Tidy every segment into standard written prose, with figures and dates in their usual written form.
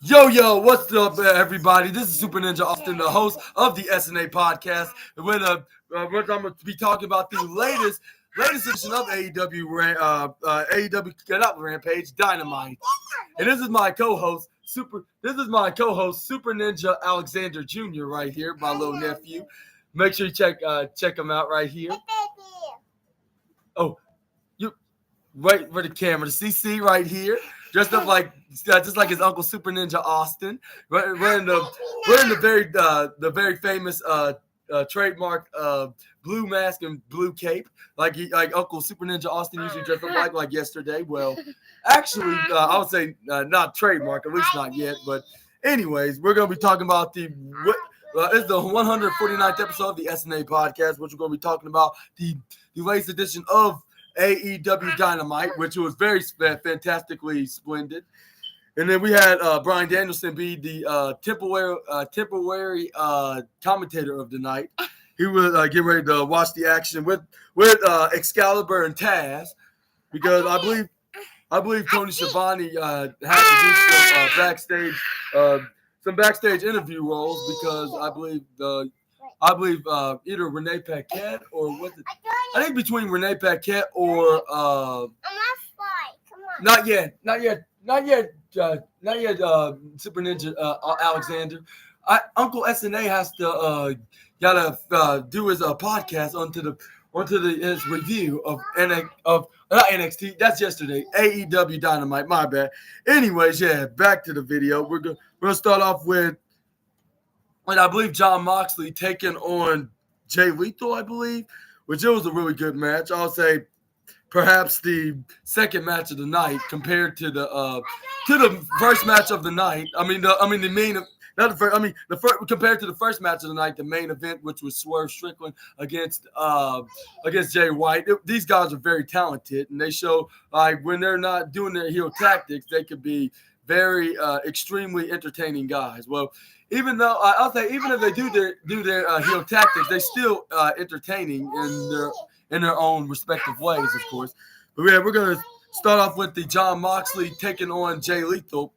Yo, what's up, everybody? This is Super Ninja Austin, the host of the SNA podcast. Where I'm going to be talking about the latest edition of AEW not Rampage Dynamite. And this is my co-host, Super Ninja Alexander Jr. right here, my little nephew. Make sure you check him out right here. Oh, you right for the camera, the CC right here. Dressed up like just like his uncle Super Ninja Austin. Wearing the very famous trademark blue mask and blue cape, like Uncle Super Ninja Austin usually dressed up like yesterday. Well, actually, I would say not trademark, at least not yet. But anyways, we're gonna be talking about it's the 149th episode of the SNA podcast, which we're gonna be talking about the latest edition of AEW Dynamite, which was very fantastically splendid. And then we had Brian Danielson be the temporary commentator of the night. He was getting ready to watch the action with Excalibur and Taz, because I believe Tony Schiavone had to do some backstage interview roles, because I believe either Renee Paquette or I think between Renee Paquette or not yet, Super Ninja Alexander. Uncle SNA has to gotta do his podcast onto his review of not NXT. That's yesterday. AEW Dynamite. My bad. Anyways, yeah, back to the video. We're gonna start off with, and I believe Jon Moxley taking on Jay Lethal, I believe, which it was a really good match. I'll say perhaps the second match of the night compared to the first match of the night. Compared to the first match of the night, the main event, which was Swerve Strickland against Jay White. These guys are very talented, and they show, like, when they're not doing their heel tactics, they could be very extremely entertaining guys. Well, even if they do their heel tactics, they still entertaining in their own respective ways, of course. But yeah, we're gonna start off with the Jon Moxley taking on Jay Lethal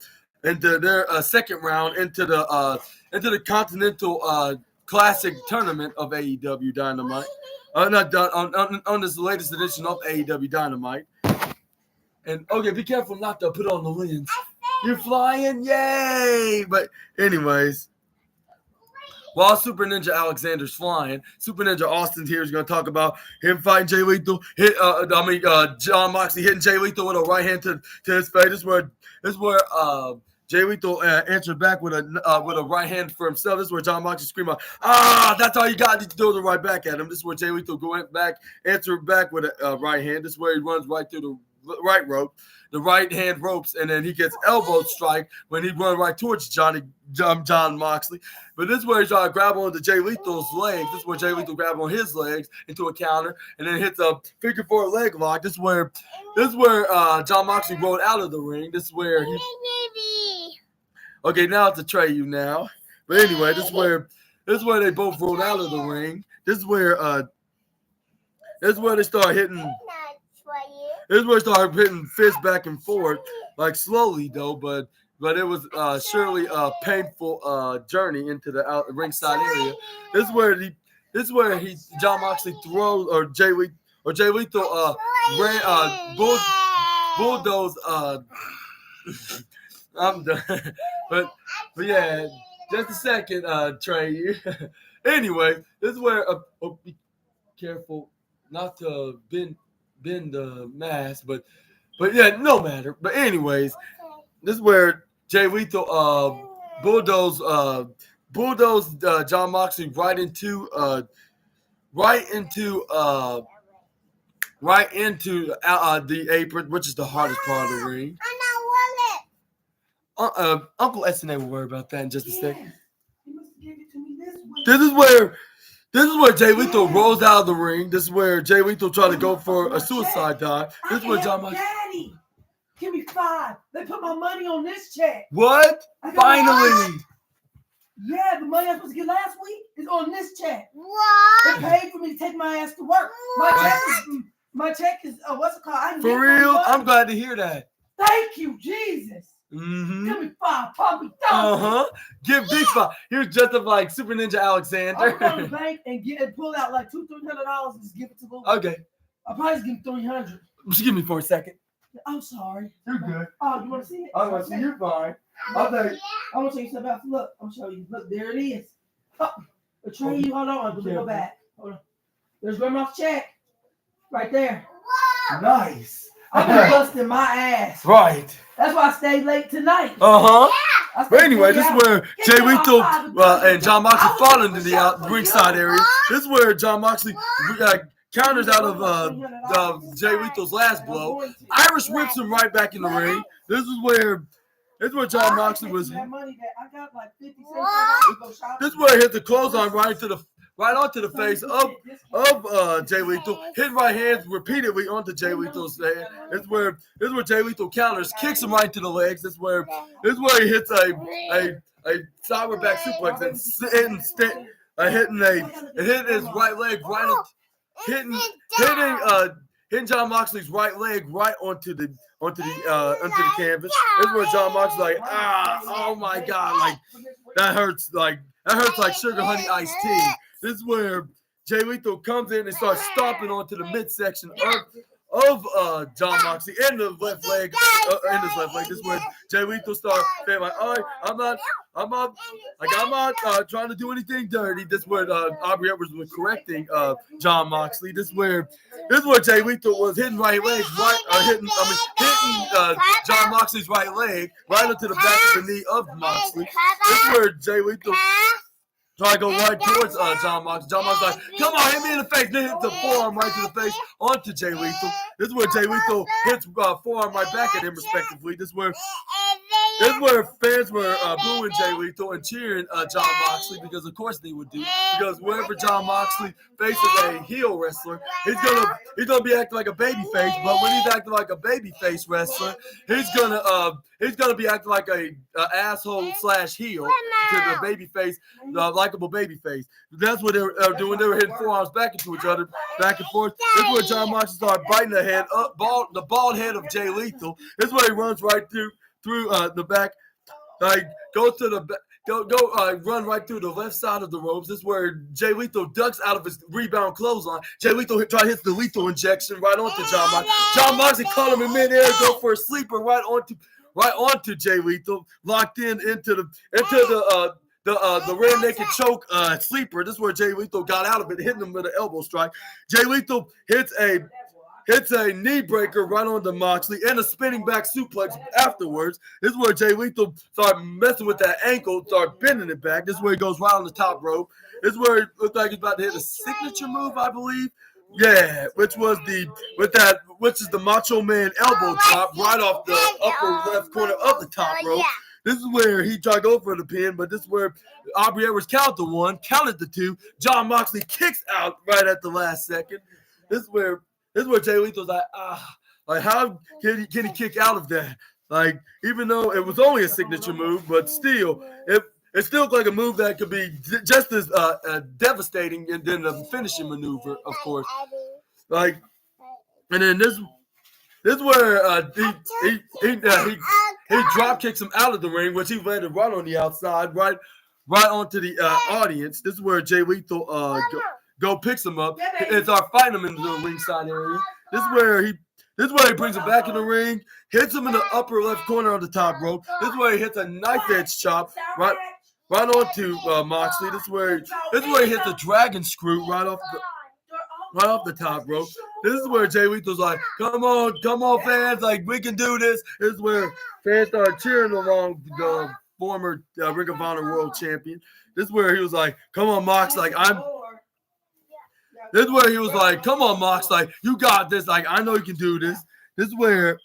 into their second round into the Continental Classic tournament of AEW Dynamite. On this latest edition of AEW Dynamite. And okay, be careful not to put on the lens. You're flying, yay! But anyways, while Super Ninja Alexander's flying, Super Ninja Austin here is going to talk about him fighting Jay Lethal. Jon Moxley hitting Jay Lethal with a right hand to his face. This is where Jay Lethal answered back with a right hand for himself. This is where Jon Moxley screamed out, that's all you got to do, the right back at him. This is where Jay Lethal answered back with a right hand. This is where he runs right through the right hand ropes, and then he gets elbow strike when he runs right towards Jon Moxley. But this is where he's trying to grab onto Jay Lethal's legs. This is where Jay Lethal grabs on his legs into a counter, and then hits a figure four leg lock. This is where Jon Moxley rolled out of the ring. This is where he. Okay, now it's a Treyu now. But anyway, this is where they both rolled out of the ring. This is where they start hitting. This is where it started hitting fists back and forth, like slowly though, but it was surely a painful journey into the ringside area. This is where Jon Moxley throws, or Jay Lethal bulldoze. I'm done, but yeah, just a second, Trey. Anyway, this is where be careful not to bend the mask, but yeah, no matter. But anyways, this is where Jay Lethal bulldoze Jon Moxley right into the apron, which is the hardest part of the ring. Uncle SNA will worry about that in just a second. This is where Jay Lethal rolls out of the ring. This is where Jay Lethal tried to go for a suicide dive. This is where Jon Moxley. Daddy, give me 5. They put my money on this check. What? Finally. Yeah, the money I was supposed to get last week is on this check. What? They paid for me to take my ass to work. My check is what's it called? For real? I'm glad to hear that. Thank you, Jesus. Mm-hmm. Give me 5, puppy. Give big spot. Here's just like Super Ninja Alexander. I'm going to the bank and pull out like $200-$300 and just give it to Lou. Okay. I'll probably just give him $300. Just give me for a second. I'm sorry. You're good. Oh, you want to see it? I want to see. You're fine. I want to show you something else. Look, I'm showing you. Look, there it is. Oh, between you. Hold on. Let me go back. Hold on. There's Grandma's check. Right there. Nice. I've been busting my ass. Right. That's why I stayed late tonight. But anyway, this is where Jay Lethal and John Moxley fall into the ringside area. This is where John Moxley counters out of Jay Lethal's last blow. Irish whips him right back in the ring. This is where John Moxley was. This is where he hit the clothesline right onto the face of Jay Lethal, hitting right hands repeatedly onto Jay Lethal's head. This is where Jay Lethal counters, kicks him right to the legs. This is where he hits a sideward back suplex and hitting his right leg hitting John Moxley's right leg right onto the canvas. This is where John Moxley's like, oh my God, like that hurts like sugar honey iced tea. This is where Jay Lethal comes in and starts stomping onto the midsection of John Moxley in the left leg, in his left leg. This is where Jay Lethal starts saying like, all right, I'm not trying to do anything dirty. This is where Aubrey Edwards was correcting John Moxley. This is where Jay Lethal was hitting hitting John Moxley's right leg right into the back of the knee of Moxley. This is where Jay Lethal try to go right towards John Moxley. John Moxley's like, come on, hit me in the face. Then hit the forearm right to the face onto Jay Lethal. This is where Jay Lethal hits forearm right back at him, respectively. This is where fans were booing Jay Lethal and cheering John Moxley because, of course, they would do. Because wherever John Moxley faces a heel wrestler, he's gonna be acting like a baby face. But when he's acting like a baby face wrestler, he's gonna be acting like a asshole / heel to the baby face, likable baby face. That's what they were doing. They were hitting forearms back into each other, back and forth. This is where John Moxley started biting the bald head of Jay Lethal. This is where he runs right through the back, like goes to the back. Run right through the left side of the ropes. This is where Jay Lethal ducks out of his rebound clothesline. Jay Lethal hits the lethal injection right onto John Moxley. John Moxley caught him in midair, go for a sleeper right onto Jay Lethal, locked into the rear naked choke sleeper. This is where Jay Lethal got out of it, hitting him with an elbow strike. Jay Lethal hits a knee breaker right onto Moxley and a spinning back suplex afterwards. This is where Jay Lethal started messing with that ankle, started bending it back. This is where he goes right on the top rope. This is where it looked like he's about to hit a signature move, I believe. Yeah, which is the Macho Man elbow drop right off the upper left corner of the top rope. This is where he tried to go for the pin, but this is where Aubrey Edwards counted the two. John Moxley kicks out right at the last second. This is where Jay Lethal's like how can he kick out of that? Like, even though it was only a signature move, but still, it still looked like a move that could be just as devastating than the finishing maneuver, of course. Like, and then this is where he drop kicks him out of the ring, which he landed right on the outside, right onto the audience. This is where Jay Lethal picks him up and start fighting him in the ringside area. This is where he brings him back in the ring, hits him in the upper left corner of the top rope. This is where he hits a knife edge chop right onto Moxley. This is where he hits a dragon screw right off the top rope. This is where Jay Lethal's like, come on, fans, like, we can do this. This is where fans start cheering along the former Ring of Honor World Champion. This is where he was like, come on, Mox, like, this is where he was like, come on, Mox, like, you got this. Like, I know you can do this. This is where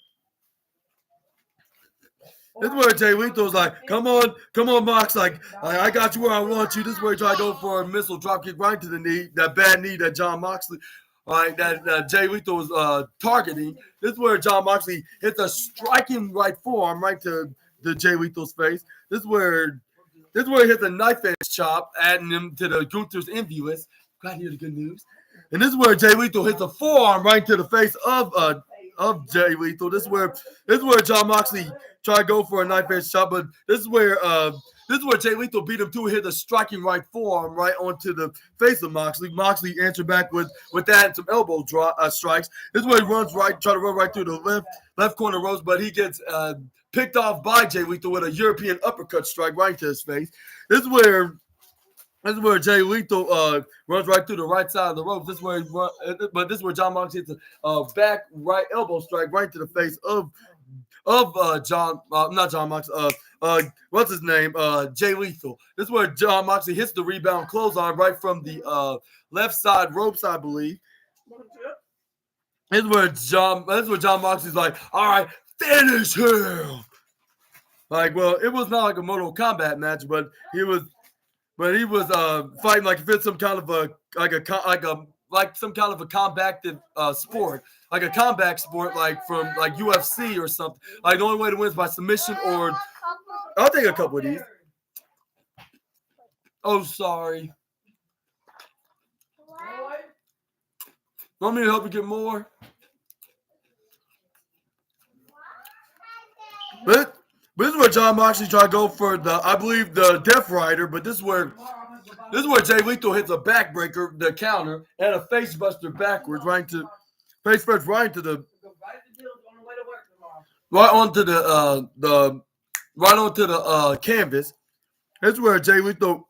Jay Lethal was like, come on, Mox, like, I got you where I want you. This is where he tried to go for a missile drop kick right to the knee, that bad knee that John Moxley, that Jay Lethal was targeting. This is where John Moxley hits a striking right forearm right to Jay Lethal's face. This is where he hits a knife edge chop, adding him to the Gunther's Envious. Glad to hear the good news. And this is where Jay Lethal hits a forearm right to the face of of Jay Lethal. This is where John Moxley tried to go for a knife-edge shot, but this is where Jay Lethal beat him to hit a striking right forearm right onto the face of Moxley. Moxley answered back with that and some elbow strikes. This is where he runs right, try to run right through the left corner ropes, but he gets picked off by Jay Lethal with a European uppercut strike right into his face. This is where Jay Lethal runs right through the right side of the ropes. This is where John Moxley hits a back right elbow strike right to the face of not John Moxley. What's his name? Jay Lethal. This is where John Moxley hits the rebound clothesline right from the left side ropes, I believe. This is where John Moxley's like, all right, finish him. Like, well, it was not like a Mortal Kombat match, but he was fighting like if it's some kind of some kind of a combative sport, like a combat sport, like from like UFC or something. Like the only way to win is by submission, or I'll take a couple of these. Oh, sorry. Want me to help you get more? But this is where John Moxley tried to go for I believe the Death Rider, but this is where Jay Lethal hits a backbreaker, the counter, and a face buster backwards, right onto the canvas. This is where Jay Lethal.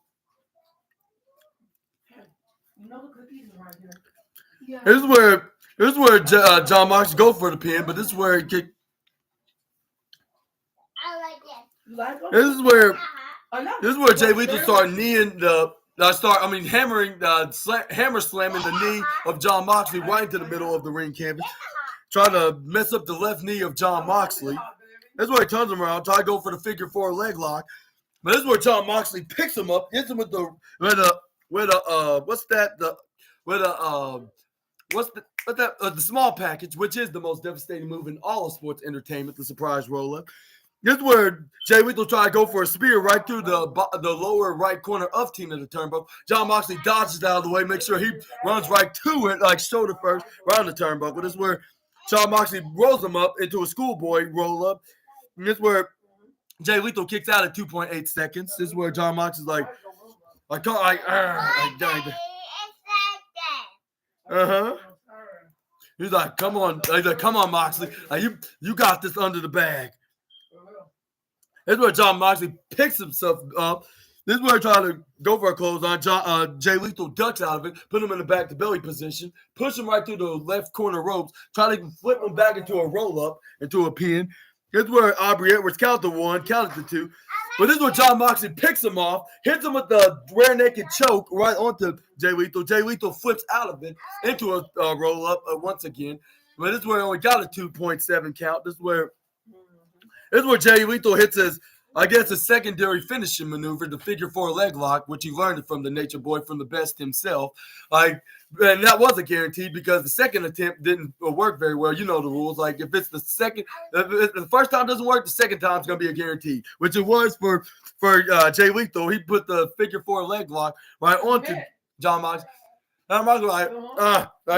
This is where John Moxley go for the pin, but this is where he kicked. This is where Jay Lethal started hammer slamming the knee of John Moxley right into the middle of the ring canvas, trying to mess up the left knee of John Moxley. This is where he turns him around, try to go for the figure 4 leg lock. But this is where John Moxley picks him up, hits him with the small package, which is the most devastating move in all of sports entertainment, the surprise roll-up. This is where Jay Lethal tried to go for a spear right through the lower right corner of Tina the Turnbuckle. John Moxley dodges out of the way, makes sure he runs right to it, like shoulder first, right on the turnbuckle. This is where John Moxley rolls him up into a schoolboy roll-up. And this is where Jay Lethal kicks out at 2.8 seconds. This is where John Moxley's like, He's like, come on, Moxley. You got this under the bag. This is where John Moxley picks himself up. This is where he tried to go for a clothesline. Jay Lethal ducks out of it, put him in the back to belly position, push him right through the left corner ropes, try to flip him back into a roll-up, into a pin. Here's where Aubrey Edwards counted the 1, counted the 2. But this is where John Moxley picks him off, hits him with the rear naked choke right onto Jay Lethal. Jay Lethal flips out of it into a roll-up once again. But this is where he only got a 2.7 count. This is where Jay Lethal hits his secondary finishing maneuver, the figure 4 leg lock, which he learned from the Nature Boy, from the Best himself. And that was a guarantee because the second attempt didn't work very well. You know the rules. Like if the first time doesn't work, the second time is going to be a guarantee, which it was for Jay Lethal. He put the figure 4 leg lock right onto John Moxley. I'm like,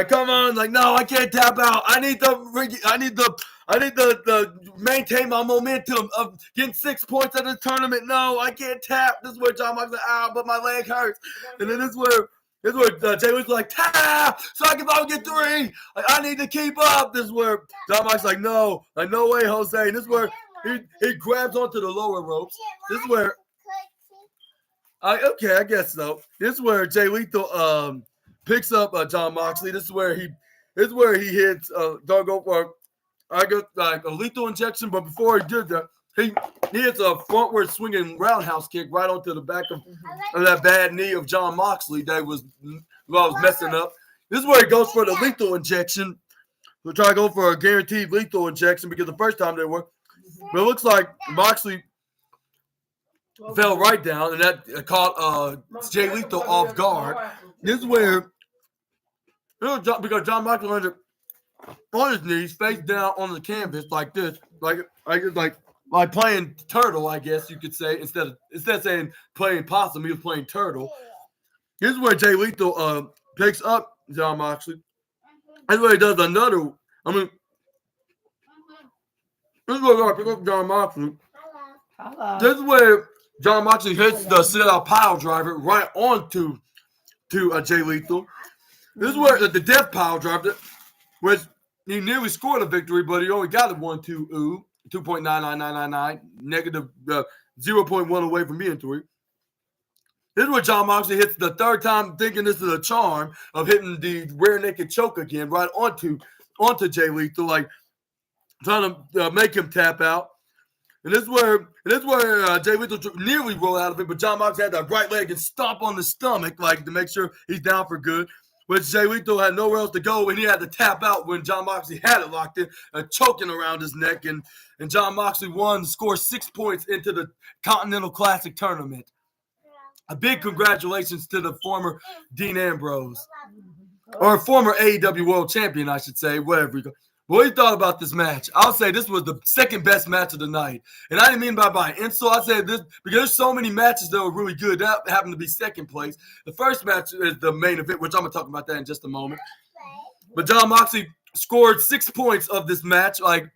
come on, like, no, I can't tap out. I need to maintain my momentum of getting 6 points at this tournament. No, I can't tap. This is where John Moxley, but my leg hurts. And then this is where Jay was like, tap, so I can probably get 3. Like, I need to keep up. This is where John Moxley's like, no way, Jose. And this is where he grabs onto the lower ropes. This is where, I guess so. This is where Jay Lethal picks up John Moxley. This is where he hits don't go for like a lethal injection, but before he did that, he hits a frontward swinging roundhouse kick right onto the back of that bad knee of John Moxley that was messing up. This is where he goes for the lethal injection. We'll try to go for a guaranteed lethal injection because the first time they were. But it looks like Moxley fell right down, and that caught Jay Lethal off guard. This is where, because John Moxley landed on his knees, face down on the canvas like this, like playing turtle, I guess you could say, instead of saying playing possum, he was playing turtle. This is where Jay Lethal picks up John Moxley. This is where he does another. This is where I pick up John Moxley. Hello. This is where John Moxley hits the sit-out pile driver right onto Jay Lethal. This is where the death pile driver, which he nearly scored a victory, but he only got a 2.99999, negative 0.1 away from being 3. This is where John Moxley hits the third time, thinking this is a charm of hitting the rear naked choke again, right onto Jay Lethal, like trying to make him tap out. And this is where Jay Lethal nearly rolled out of it, but John Moxley had that right leg and stomp on the stomach, like to make sure he's down for good. Which Jay Lethal had nowhere else to go, and he had to tap out when John Moxley had it locked in, choking around his neck. And John Moxley won, scored 6 points into the Continental Classic tournament. A big congratulations to the former Dean Ambrose, or former AEW World Champion, I should say, whatever you go. What do you thought about this match? I'll say this was the second best match of the night. And I didn't mean by insult. I said this because there's so many matches that were really good. That happened to be second place. The first match is the main event, which I'm going to talk about that in just a moment. But John Moxley scored 6 points of this match, like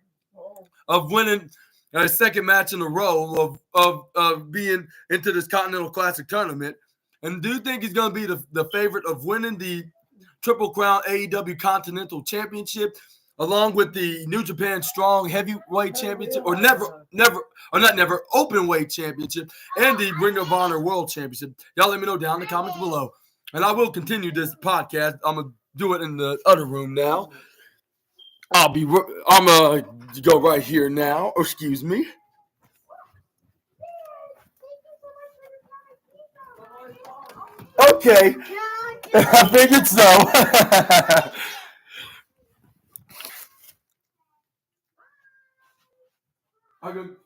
of winning a second match in a row of being into this Continental Classic tournament. And do you think he's going to be the favorite of winning the Triple Crown AEW Continental Championship, along with the New Japan Strong Heavyweight Championship, or not Openweight Championship, and the Ring of Honor World Championship? Y'all let me know down in the comments below. And I will continue this podcast. I'm going to do it in the other room now. I'm going to go right here now. Oh, excuse me. Okay. I figured so.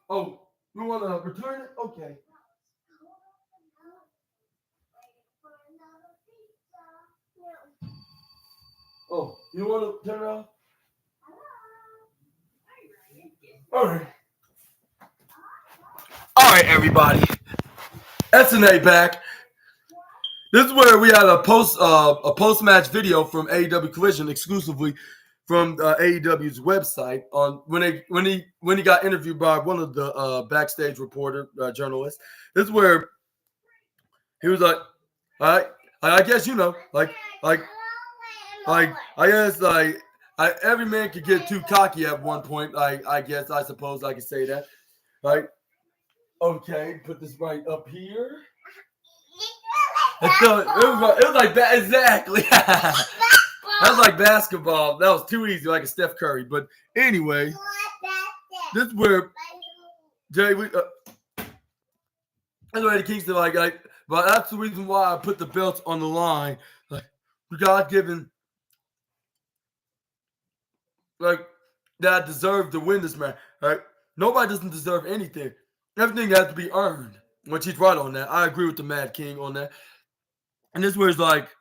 Oh, you want to return it? Okay. Oh, you want to turn it off? All right, everybody. SNA back. This is where we had a post-match video from AEW Collision exclusively from AEW's website on when he got interviewed by one of the backstage reporter journalists. This is where he was like, I guess every man could get too cocky at one point. I suppose I could say that. Right? Okay, put this right up here. It was like that exactly. That was like basketball. That was too easy, like a Steph Curry. But anyway, this is where that's where Kingston but that's the reason why I put the belts on the line. Like, God given, like, that I deserve to win this match. Right? Nobody doesn't deserve anything. Everything has to be earned. Which he's right on that. I agree with the Mad King on that. And this was next,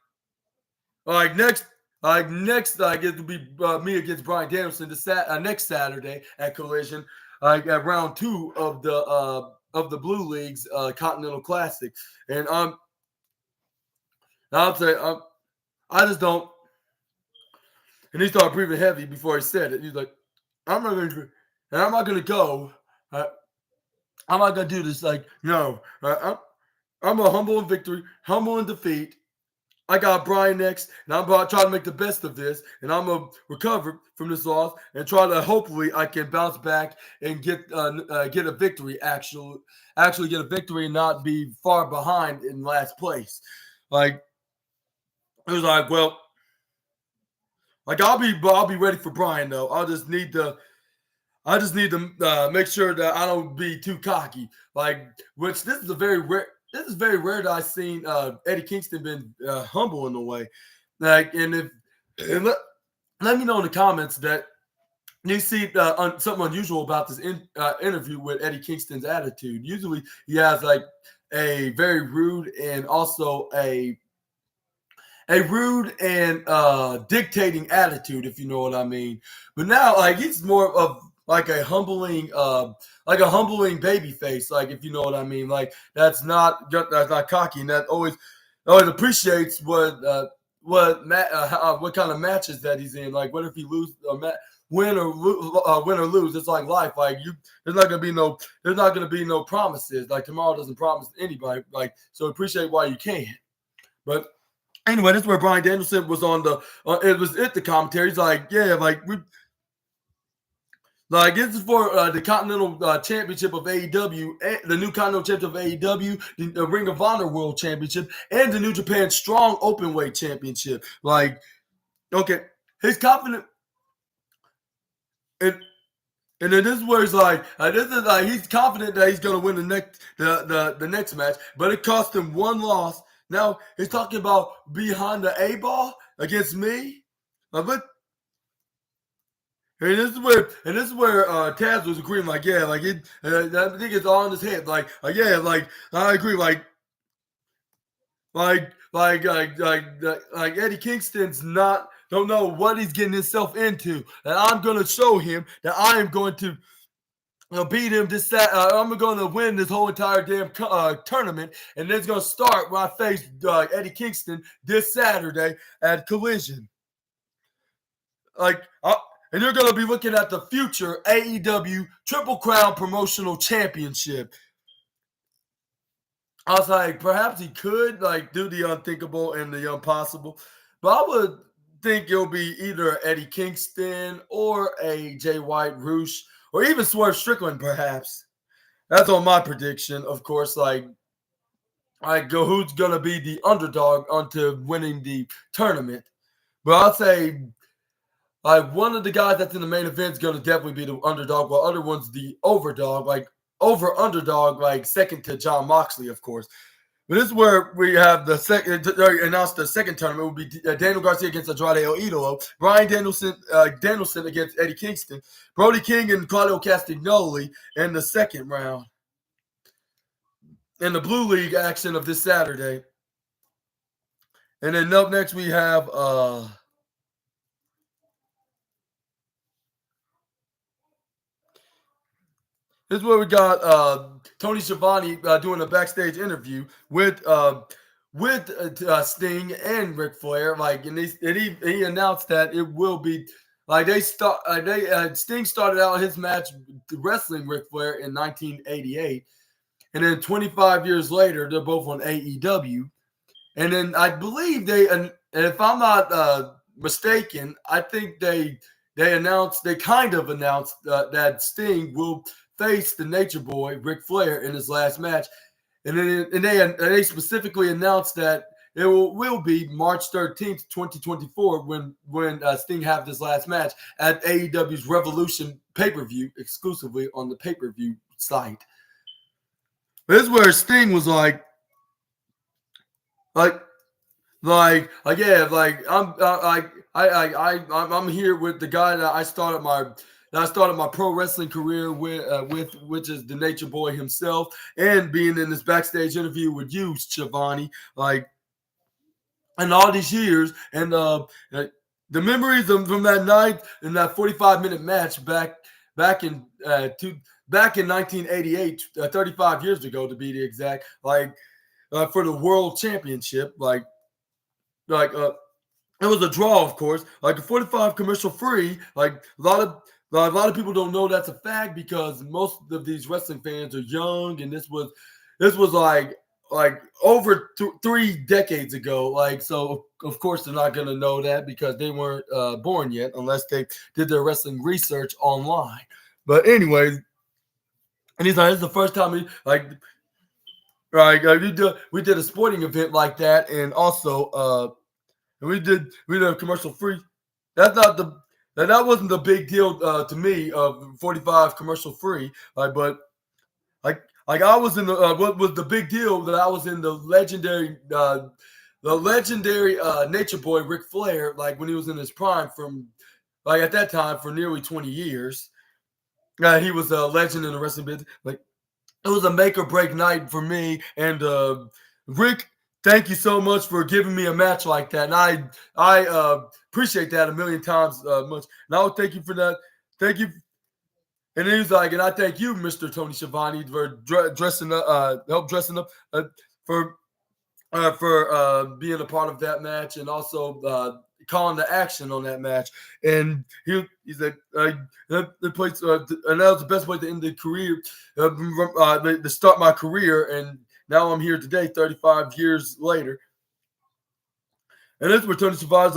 it will be me against Bryan Danielson next Saturday at Collision, at round 2 of the Blue League's Continental Classic. And I'll say I just don't. And he started breathing heavy before he said it. He's like, I'm not gonna go. I'm not gonna do this. Like, no. I'm a humble in victory, humble in defeat. I got Bryan next, and I'm about to try to make the best of this, and I'm going to recover from this loss and try to hopefully I can bounce back and get a victory, actually get a victory and not be far behind in last place. Like, it was like, well, like I'll be ready for Bryan though. I just need to make sure that I don't be too cocky. Like, which this is very rare that I've seen Eddie Kingston been humble in a way. Like, and let me know in the comments that you see something unusual about this interview with Eddie Kingston's attitude. Usually he has like a very rude and also a rude and dictating attitude, if you know what I mean. But now, like, he's more of like a humbling baby face, like, if you know what I mean. Like, that's not cocky, and that always appreciates what kind of matches that he's in. Like, what if he loses a match? win or lose. It's like life. Like there's not gonna be no promises. Like tomorrow doesn't promise anybody. Like so, appreciate why you can. But anyway, that's where Bryan Danielson was on the. It was the commentary. He's like, yeah, like this is for the Continental Championship of AEW, the new Continental Championship of AEW, the Ring of Honor World Championship, and the New Japan Strong Openweight Championship. Like, okay, he's confident, and then this is where he's like, he's confident that he's gonna win the next match, but it cost him one loss. Now he's talking about behind the A ball against me. But And this is where Taz was agreeing, like, yeah, like it. I think it's all in his head, yeah, like I agree, like Eddie Kingston's don't know what he's getting himself into, and I'm gonna show him that I am going to beat him this I'm going to win this whole entire damn tournament, and it's going to start when I face Eddie Kingston this Saturday at Collision. And you're going to be looking at the future AEW Triple Crown Promotional Championship. I was like, perhaps he could do the unthinkable and the impossible, but I would think it'll be either Eddie Kingston or a Jay White, Roosh, or even Swerve Strickland, perhaps. That's on my prediction, of course. Who's gonna be the underdog onto winning the tournament? But I'll say, one of the guys that's in the main event is gonna definitely be the underdog, while other one's the overdog, underdog, second to Jon Moxley, of course. But this is where we have the second announced the second tournament will be Daniel Garcia against Andrade El Idolo, Bryan Danielson against Eddie Kingston, Brody King and Claudio Castagnoli in the second round. In the Blue League action of this Saturday. And then up next we have this is where we got Tony Schiavone doing a backstage interview with Sting and Ric Flair. And he announced that it will be Sting started out his match wrestling Ric Flair in 1988, and then 25 years later they're both on AEW, and then I believe and if I'm not mistaken, I think they kind of announced that Sting will face the Nature Boy Ric Flair in his last match, and they specifically announced that it will be March 13th, 2024 when Sting have this last match at AEW's Revolution pay-per-view exclusively on the pay-per-view site. This is where Sting was I'm here with the guy that I started my pro wrestling career with, which is the Nature Boy himself, and being in this backstage interview with you, Schiavone, and all these years, and the memories from that night and that 45-minute match back in 1988, 35 years ago to be the exact, for the World Championship, it was a draw, of course, a 45 commercial free, a lot of people don't know that's a fact because most of these wrestling fans are young, and this was over 3 decades ago. So of course they're not going to know that because they weren't born yet unless they did their wrestling research online. But anyways, and he's like, this is the first time we did a sporting event like that, and also we did a commercial free. That wasn't the big deal to me of 45 commercial free. But I was in the what was the big deal that I was in the legendary Nature Boy Ric Flair, when he was in his prime, from at that time for nearly 20 years. He was a legend in the wrestling business. It was a make or break night for me. And Rick, thank you so much for giving me a match like that. And I appreciate that a million times much. And I would thank you for that. Thank you. And he was like, and I thank you, Mr. Tony Schiavone, for dressing up for being a part of that match, and also calling the action on that match, and he's like, the place, and that was the best way to end the career, to start my career, and now I'm here today, 35 years later. And this is where Tony Schiavone's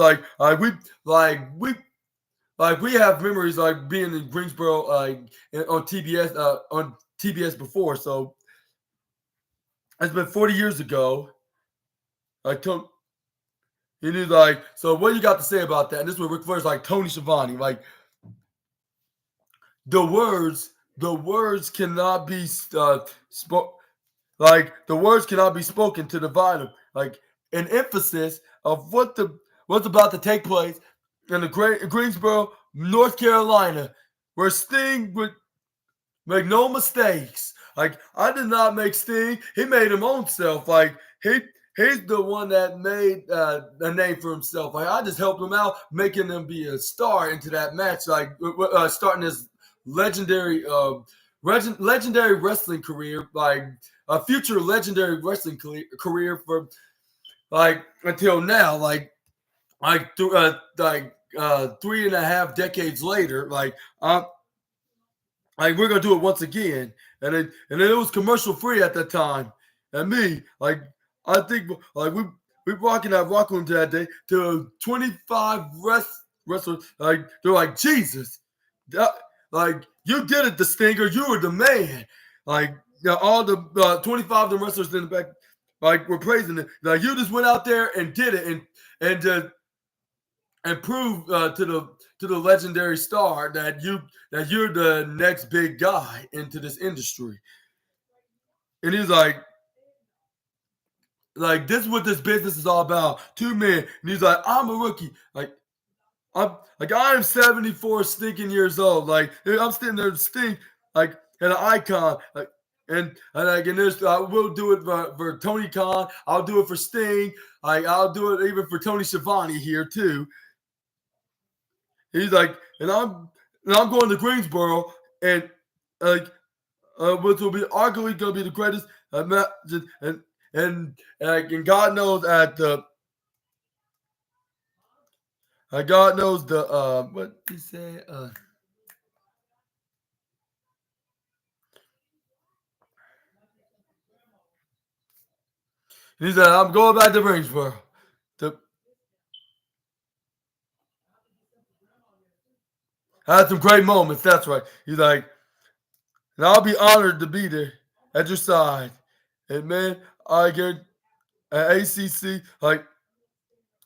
we have memories like being in Greensboro on TBS before. So it's been 40 years ago. He knew so what you got to say about that? And this is where Ric Flair's like Tony Schiavone, like the words cannot be the words cannot be spoken to divide them. Like an emphasis of what's about to take place in the Greensboro, North Carolina, where Sting would make no mistakes. Like I did not make Sting; he made him own self. Like he's the one that made a name for himself. Like I just helped him out, making him be a star into that match. Like starting his legendary wrestling career, like a future legendary wrestling career for like until now, like 3.5 decades later, like we're gonna do it once again, and then it was commercial free at that time, and me like I think like we walking that rock room that day to 25 wrestlers, like they're like Jesus, like you did it, the Stinger, you were the man, like all the 25 of the wrestlers in the back. Like we're praising it. Like you just went out there and did it, and proved to the legendary star that you're the next big guy into this industry. And he's like this is what this business is all about. 2 men, and he's like, I'm a rookie. I am 74 stinking years old. Like I'm sitting there stink like an icon. Like. And there's we'll do it for Tony Khan. I'll do it for Sting. I'll do it even for Tony Schiavone here too. He's like, and I'm going to Greensboro, and which will be arguably going to be the greatest match, and God knows God knows the what he say He said, I'm going back to Greensboro. Had some great moments. That's right. He's like, and I'll be honored to be there at your side. And man, I get at ACC, like,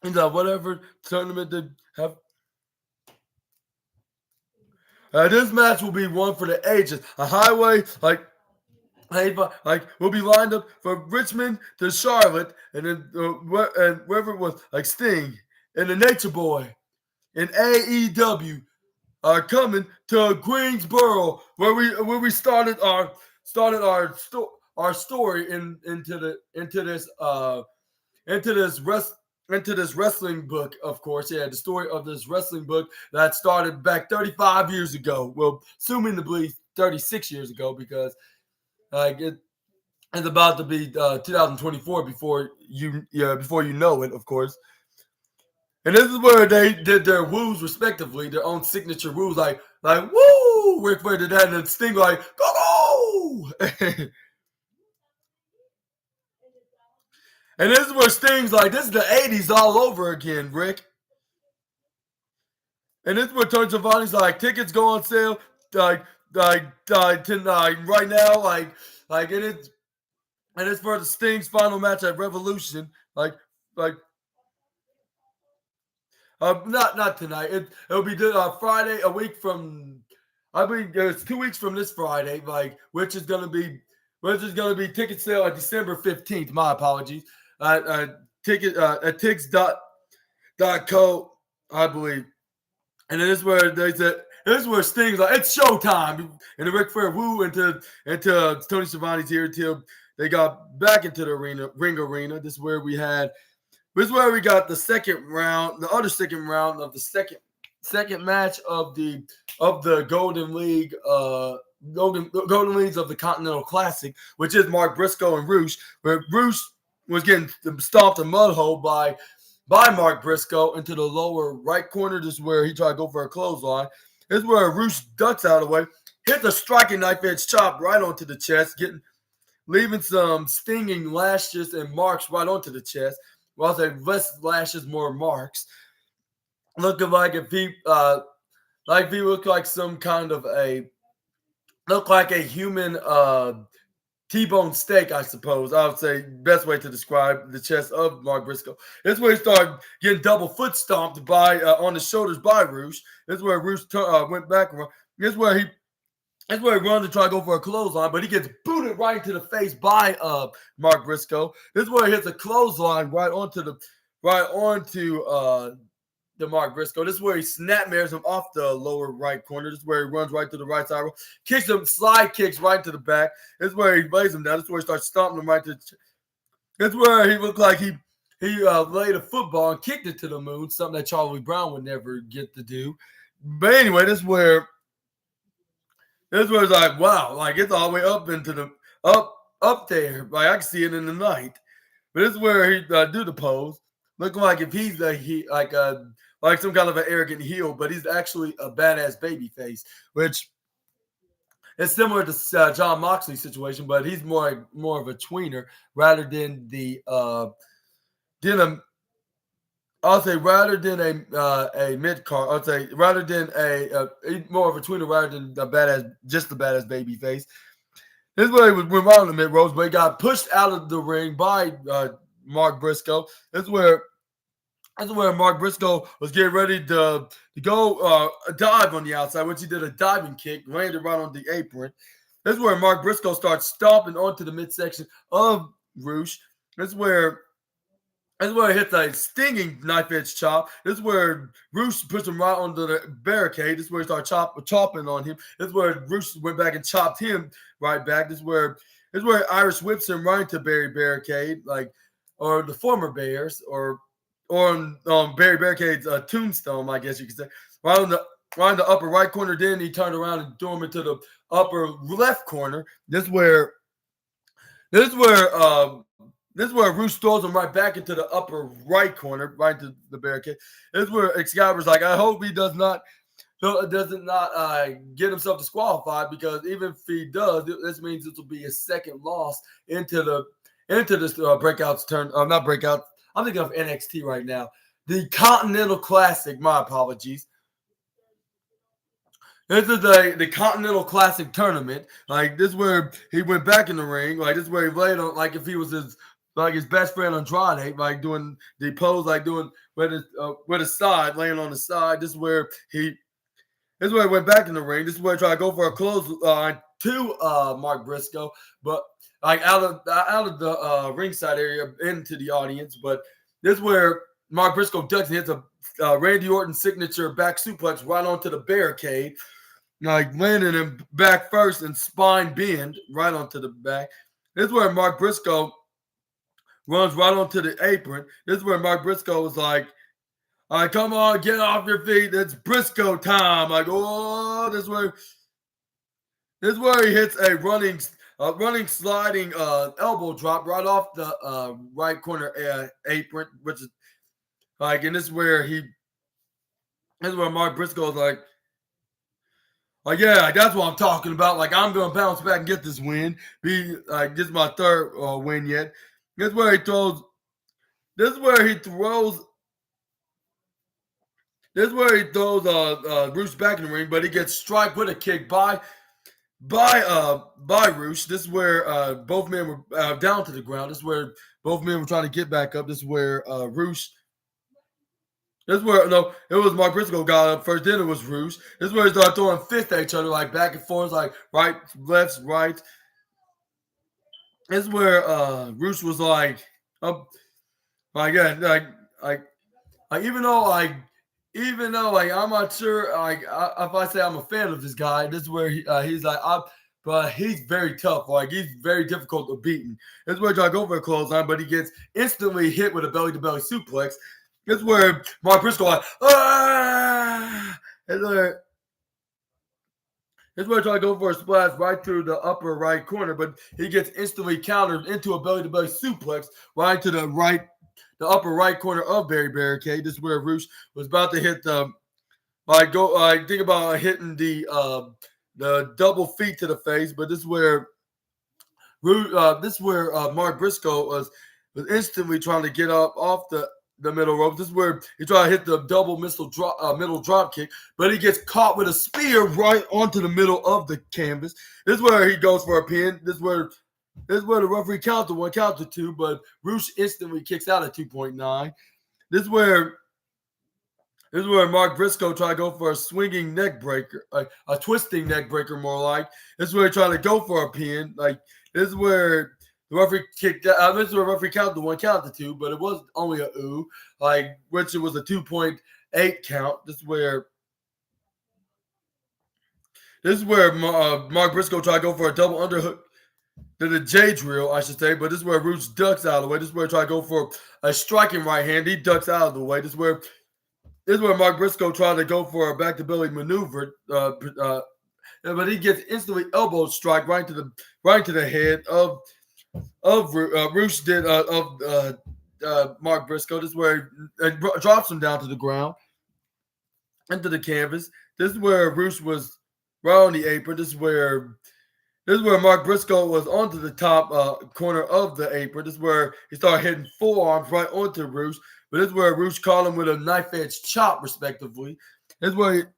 he's like, whatever tournament they have. This match will be one for the ages. A highway, like we'll be lined up from Richmond to Charlotte, and then and wherever it was, like Sting and the Nature Boy and AEW are coming to Greensboro, where we started our story into this wrestling book, of course. Yeah, the story of this wrestling book that started back 35 years ago. Well, assuming to believe 36 years ago, because it's about to be 2024 before you know it, of course. And this is where they did their woos respectively, their own signature woos, like woo, Ric Flair did that, and then Sting like go. And this is where Sting's like, this is the 80s all over again, Rick. And this is where Tony Schiavone's like, tickets go on sale, right now, and it's for the Sting's final match at Revolution, not tonight. It'll be Friday, a week from. I mean, it's 2 weeks from this Friday, which is gonna be ticket sale at December 15th. My apologies. Ticket at tix.co, I believe. And this is where they said, this is where Sting's like, it's showtime. And the Ric Flair woo into Tony Schiavone's here until they got back into the ring arena. This is where we got the second round, the other second round of the second match of the Golden League, Golden Leagues of the Continental Classic, which is Mark Briscoe and Roosh, where Roosh was getting stomped a mud hole by by Mark Briscoe into the lower right corner. This is where he tried to go for a clothesline. This is where Roosh ducks out of the way, hits a striking knife edge chop right onto the chest, leaving some stinging lashes and marks right onto the chest. Well, I say less lashes, more marks. Looking like if he looked like some kind of looked like a human T-bone steak, I suppose. I would say best way to describe the chest of Mark Briscoe. This is where he started getting double foot stomped by on the shoulders by Roosh. This is where Roosh went back. This is where he runs to try to go for a clothesline, but he gets booted right into the face by Mark Briscoe. This is where he hits a clothesline right onto the Mark Briscoe. This is where he snapmares him off the lower right corner. This is where he runs right to the right side, kicks him, slide kicks right to the back. This is where he lays him down. This is where he starts stomping him right to the This is where he looked like he laid a football and kicked it to the moon, something that Charlie Brown would never get to do. But anyway, this is where it's like, wow, like it's all the way up into the up there. Like I can see it in the night. But this is where he do the pose, looking like if he's like some kind of an arrogant heel, but he's actually a badass baby face, which is similar to John Moxley's situation, but he's more of a tweener rather than a mid card. I'll say rather than more of a tweener rather than just a badass baby face. This is where he went around the mid rows, but he got pushed out of the ring by Mark Briscoe. This is where Mark Briscoe was getting ready to go dive on the outside, which he did a diving kick, landed right on the apron. This is where Mark Briscoe starts stomping onto the midsection of Roosh. This is where he hits a stinging knife edge chop. This is where Roosh puts him right onto the barricade. This is where he started chopping on him. This is where Roosh went back and chopped him right back. This is where Irish whips him right into barricade, or the former Bears, or on Barry Barricade's tombstone, I guess you could say, right on the upper right corner. Then he turned around and threw him into the upper left corner. This is where Roosh throws him right back into the upper right corner, right into the barricade. This is where Excalibur's like, I hope he doesn't get himself disqualified, because even if he does, this means this will be his second loss into this breakouts turn. Not breakout. I'm thinking of NXT right now. The Continental Classic. My apologies. This is the Continental Classic tournament. Like, this is where he went back in the ring. Like, this is where he laid on, like if he was his best friend Andrade, like doing the pose, like doing with his side, laying on the side. This is where he went back in the ring. This is where he tried to go for a clothesline to Mark Briscoe, but like out of the ringside area into the audience. But this is where Mark Briscoe ducks and hits a Randy Orton signature back suplex right onto the barricade, like landing him back first and spine bend right onto the back. This is where Mark Briscoe runs right onto the apron. This is where Mark Briscoe was like, all right, come on, get off your feet. It's Briscoe time. Like, oh, this is where he hits a running sliding elbow drop right off the right corner apron, which is like, and this is where Mark Briscoe is like, yeah, that's what I'm talking about. Like, I'm gonna bounce back and get this win. This is my third win yet. This is where he throws. This is where he throws Roosh back in the ring, but he gets struck with a kick by Roosh. This is where both men were down to the ground. This is where both men were trying to get back up. This is where Roosh. This is where it was Mark Briscoe got up first. Then it was Roosh. This is where he started throwing fists at each other, like back and forth, like right, left, right. This is where Roosh was like, even though I'm not sure, if I say I'm a fan of this guy, this is where he's like, but he's very tough. Like, he's very difficult to beat. This is where he tried to go for a clothesline, but he gets instantly hit with a belly-to-belly suplex. This is where Mark Briscoe like, This is where he tried to go for a splash right through the upper right corner, but he gets instantly countered into a belly-to-belly suplex right to the the upper right corner of Barry Barricade. This is where Roosh was about to hit the think about hitting the double feet to the face, but this is where Mark Briscoe was instantly trying to get up off the middle rope. This is where he tried to hit the double middle drop kick, but he gets caught with a spear right onto the middle of the canvas. This is where he goes for a pin. This is where the referee counted 1, counted 2, but Roosh instantly kicks out at 2.9. This is where Mark Briscoe tried to go for a swinging neck breaker, a twisting neck breaker, more like. This is where he tried to go for a pin. This is where the referee kicked out. This is where the referee counted 1, counted 2, but it was only a ooh, which it was a 2.8 count. This is where Mark Briscoe tried to go for a double underhook to the J drill, I should say, but this is where Roosh ducks out of the way. This is where he tried to go for a striking right hand. He ducks out of the way. This is where Mark Briscoe tried to go for a back to belly maneuver, but he gets instantly elbow strike right to the head of Roosh did of Mark Briscoe. This is where he drops him down to the ground into the canvas. This is where Roosh was right on the apron. This is where Mark Briscoe was onto the top corner of the apron. This is where he started hitting forearms right onto Roosh. But this is where Roosh caught him with a knife edge chop, respectively. This is where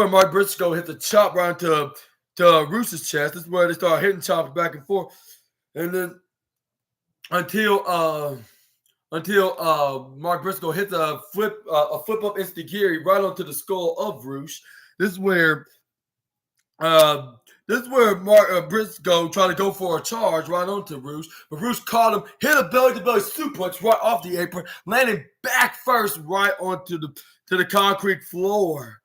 Mark Briscoe hit the chop right to Roosh's chest. This is where they start hitting chops back and forth, and then until Mark Briscoe hits a flip up instigiri right onto the skull of Roosh. This is where Mark Briscoe tried to go for a charge right onto Roosh, but Roosh caught him, hit a belly-to-belly suplex right off the apron, landing back first right onto the concrete floor.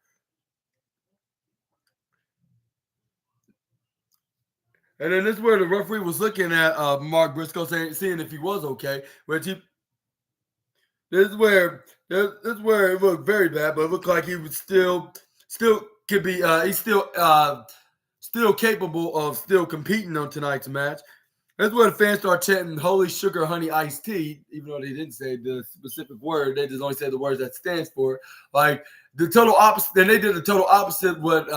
And then this is where the referee was looking at Mark Briscoe, seeing if he was okay. This is where it looked very bad, but it looked like he was still could be. He's still capable of still competing on tonight's match. That's where the fans start chanting "Holy Sugar Honey Iced Tea," even though they didn't say the specific word. They just only said the words that stands for. Like the total opposite. Then they did the total opposite what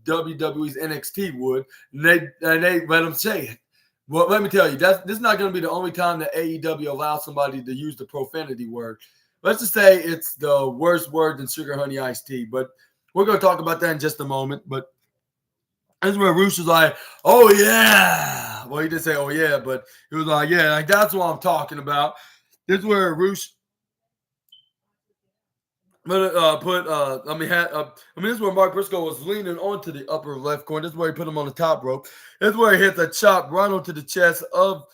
WWE's NXT would, and they let them say it. Well, let me tell you, this is not going to be the only time that AEW allows somebody to use the profanity word. Let's just say it's the worst word than Sugar Honey Iced Tea, but we're going to talk about that in just a moment. But that's where Roosh was like, "Oh yeah." Well, he didn't say "Oh yeah," but he was like, "Yeah, like that's what I'm talking about." This is where Roosh this is where Mark Briscoe was leaning onto the upper left corner. This is where he put him on the top rope. This is where he hit the chop right onto the chest of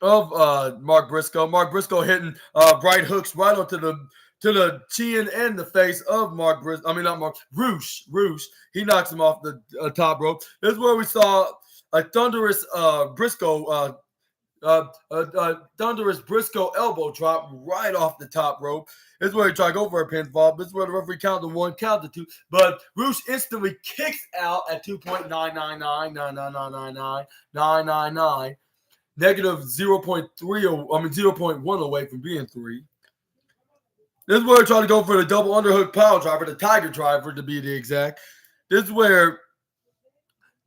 Mark Briscoe. Mark Briscoe hitting right hooks right onto the chin and the face of Roosh. He knocks him off the top rope. This is where we saw a thunderous Briscoe elbow drop right off the top rope. This is where he tried to go for a pinfall. This is where the referee counted 1, counted 2. But Roosh instantly kicks out at 2.999999999, negative 0.1 away from being 3. This is where he tried to go for the double underhook power driver, the Tiger driver to be the exact. This is where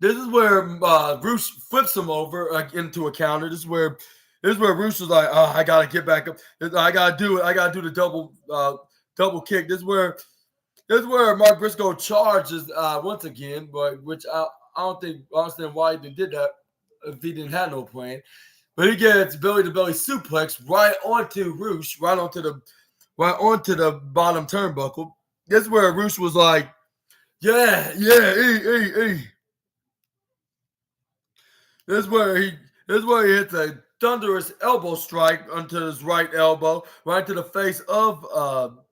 Roosh flips him over into a counter. This is where Roosh was like, "Oh, I gotta get back up. I gotta do it. I gotta do the double kick." This is where Mark Briscoe charges once again, but which I don't understand why he did that if he didn't have no plan. But he gets belly to belly suplex right onto Roosh, right onto the bottom turnbuckle. This is where Roosh was like, "Yeah, This is where he hits a thunderous elbow strike onto his right elbow, right to the face of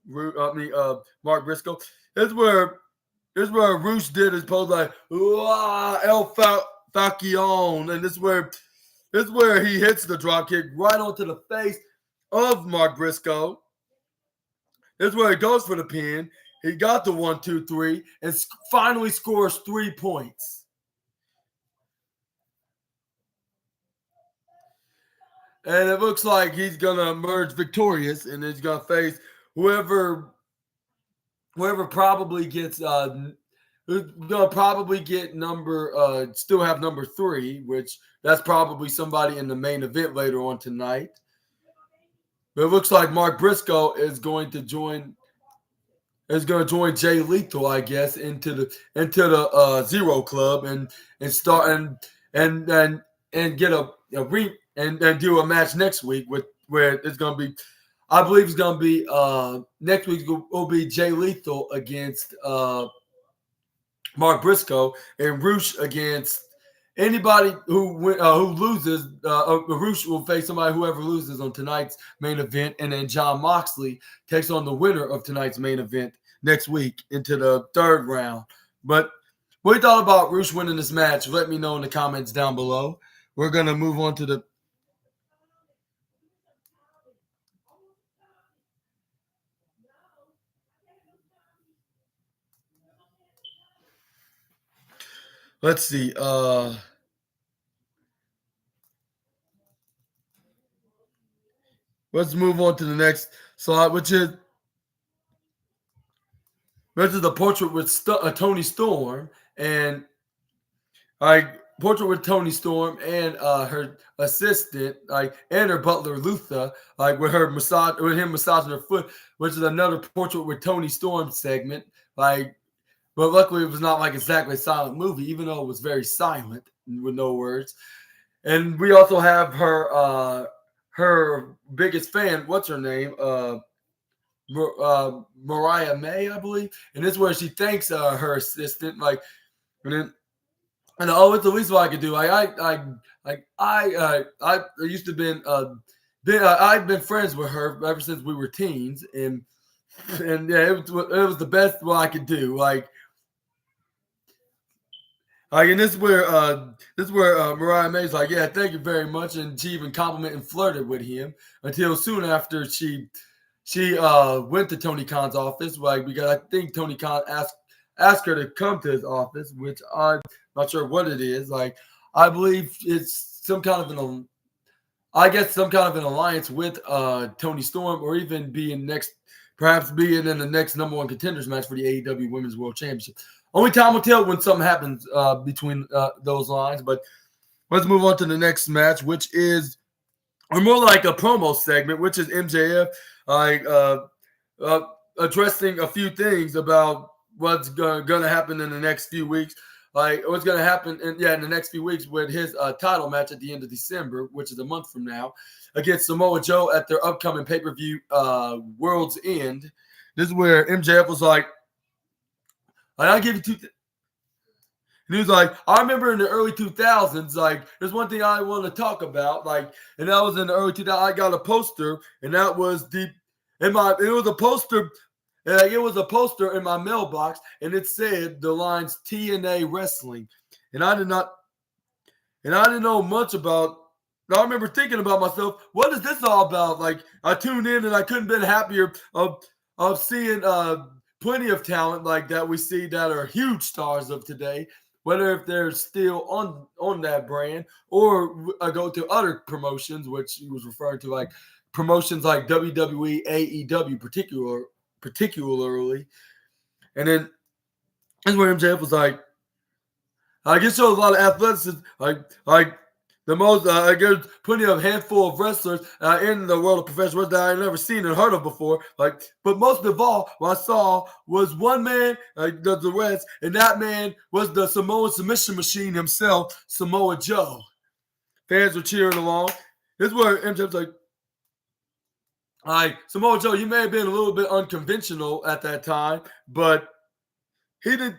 Mark Briscoe. This is where Roosh did his pose like El Falcon, and this is where he hits the drop kick right onto the face of Mark Briscoe. This is where he goes for the pin. He got the 1, 2, 3, and finally scores 3 points. And it looks like he's gonna emerge victorious, and he's gonna face whoever probably gets who's gonna probably get still have number 3, which that's probably somebody in the main event later on tonight. But it looks like Mark Briscoe is going to join Jay Lethal, I guess, into the Zero Club and start and get and do a match next week where it's going to be, I believe it's going to be next week will be Jay Lethal against Mark Briscoe and Roosh against anybody who loses. Roosh will face whoever loses on tonight's main event, and then John Moxley takes on the winner of tonight's main event next week into the 3rd round. But what do you thought about Roosh winning this match? Let me know in the comments down below. We're going to move on to the let's see. Let's move on to the next slide, which is the portrait with Tony Storm and portrait with Tony Storm and her assistant, and her butler Luther, with him massaging her foot, which is another portrait with Tony Storm segment, but luckily it was not exactly a silent movie, even though it was very silent with no words. And we also have her biggest fan, what's her name? Mariah May, I believe. And this is where she thanks her assistant, and it's the least what I could do. I used to I've been friends with her ever since we were teens, and yeah, it was the best what I could do. And this is where Mariah May's yeah, thank you very much, and she even complimented and flirted with him until soon after she went to Tony Khan's office, because I think Tony Khan asked her to come to his office, which I'm not sure what it is. I believe it's some kind of an alliance with Tony Storm, or even perhaps being in the next number 1 contenders match for the AEW Women's World Championship. Only time will tell when something happens between those lines. But let's move on to the next match, which is more like a promo segment, which is MJF addressing a few things about what's going to happen in the next few weeks. What's going to happen in the next few weeks with his title match at the end of December, which is a month from now, against Samoa Joe at their upcoming pay-per-view World's End. This is where MJF was I'll give you two. And he was I remember in the early 2000s, there's one thing I want to talk about, and that was in the early 2000s. I got a poster, and that was it was a poster in my mailbox, and it said the lines TNA Wrestling, and I didn't know much about. I remember thinking about myself, what is this all about? I tuned in, and I couldn't have been happier of seeing plenty of talent that we see that are huge stars of today, whether if they're still on that brand or go to other promotions, which he was referring to, promotions like WWE, AEW particularly. And then that's where MJF was I guess shows a lot of athleticism, the most, there's plenty of handful of wrestlers in the world of professional wrestling that I've never seen and heard of before. But most of all, what I saw was one man, the rest, and that man was the Samoan submission machine himself, Samoa Joe. Fans were cheering along. This is where MJF's Samoa Joe, you may have been a little bit unconventional at that time, but he didn't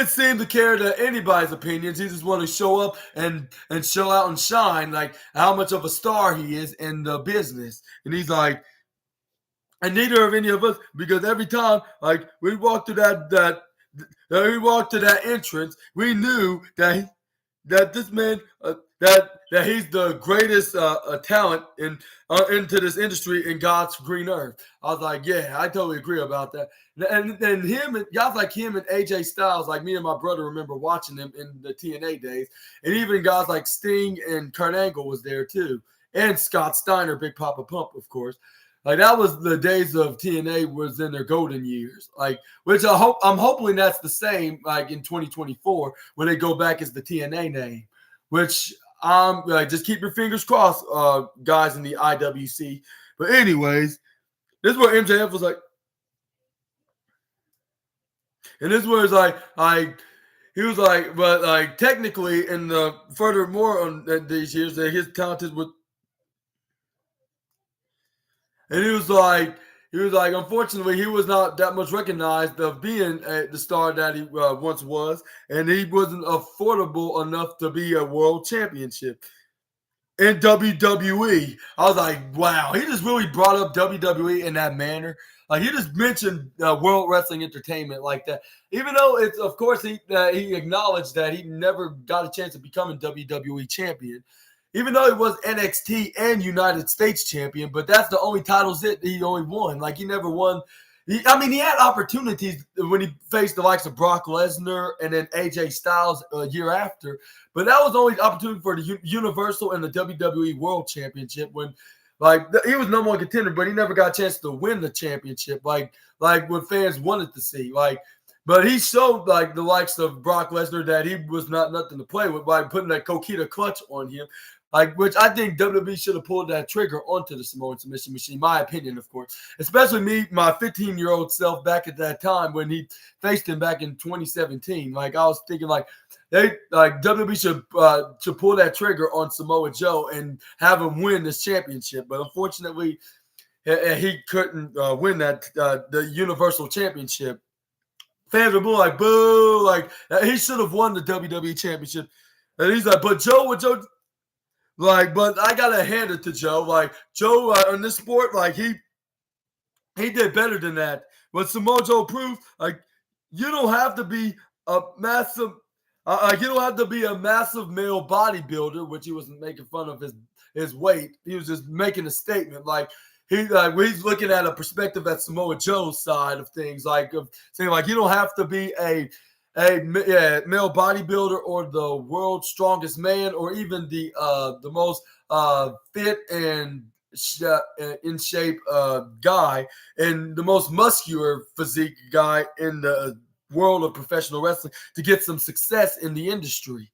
seem to care to anybody's opinions. He just wanted to show up and show out and shine, how much of a star he is in the business. And he's and neither of any of us, because every time we walked to that entrance, we knew that this man that he's the greatest talent into this industry in God's green earth. I was yeah, I totally agree about that. And him and guys like him and AJ Styles, me and my brother remember watching them in the TNA days, and even guys like Sting and Kurt Angle was there too. and Scott Steiner, Big Papa Pump, of course. Like that was the days of TNA was in their golden years. Like, which I'm hoping that's the same like in 2024 when they go back as the TNA name. Which just keep your fingers crossed, guys in the IWC. But anyways, this is where MJF was like, and this was like he was like, but like technically in the furthermore on these years that his talent is with, and he was like, unfortunately, he was not that much recognized of being the star that he once was, and he wasn't affordable enough to be a world championship in WWE. I was like, wow, he just really brought up WWE in that manner. Like he just mentioned World Wrestling Entertainment like that, even though it's of course he acknowledged that he never got a chance of becoming WWE champion. Even though he was NXT and United States champion, but that's the only titles that he only won. Like he never won. He had opportunities when he faced the likes of Brock Lesnar and then AJ Styles a year after, but that was only opportunity for the Universal and the WWE World Championship when, like, he was number one contender, but he never got a chance to win the championship, like what fans wanted to see, like. But he showed like the likes of Brock Lesnar that he was not nothing to play with by putting that Coquina clutch on him. Like, which I think WWE should have pulled that trigger onto the Samoan submission machine, my opinion, of course. Especially me, my 15-year-old self back at that time when he faced him back in 2017. Like, I was thinking, like, WWE should pull that trigger on Samoa Joe and have him win this championship. But unfortunately, he couldn't win that the Universal Championship. Fans were like, boo, like, he should have won the WWE Championship. And he's like, but Joe, like, but I gotta hand it to Joe. Like Joe in this sport, like he did better than that. What Samoa Joe proved, like you don't have to be a massive, you don't have to be a massive male bodybuilder, which he wasn't making fun of his weight. He was just making a statement, like he's looking at a perspective at Samoa Joe's side of things, like of saying like you don't have to be a male bodybuilder or the world's strongest man or even the most fit and in shape guy and the most muscular physique guy in the world of professional wrestling to get some success in the industry.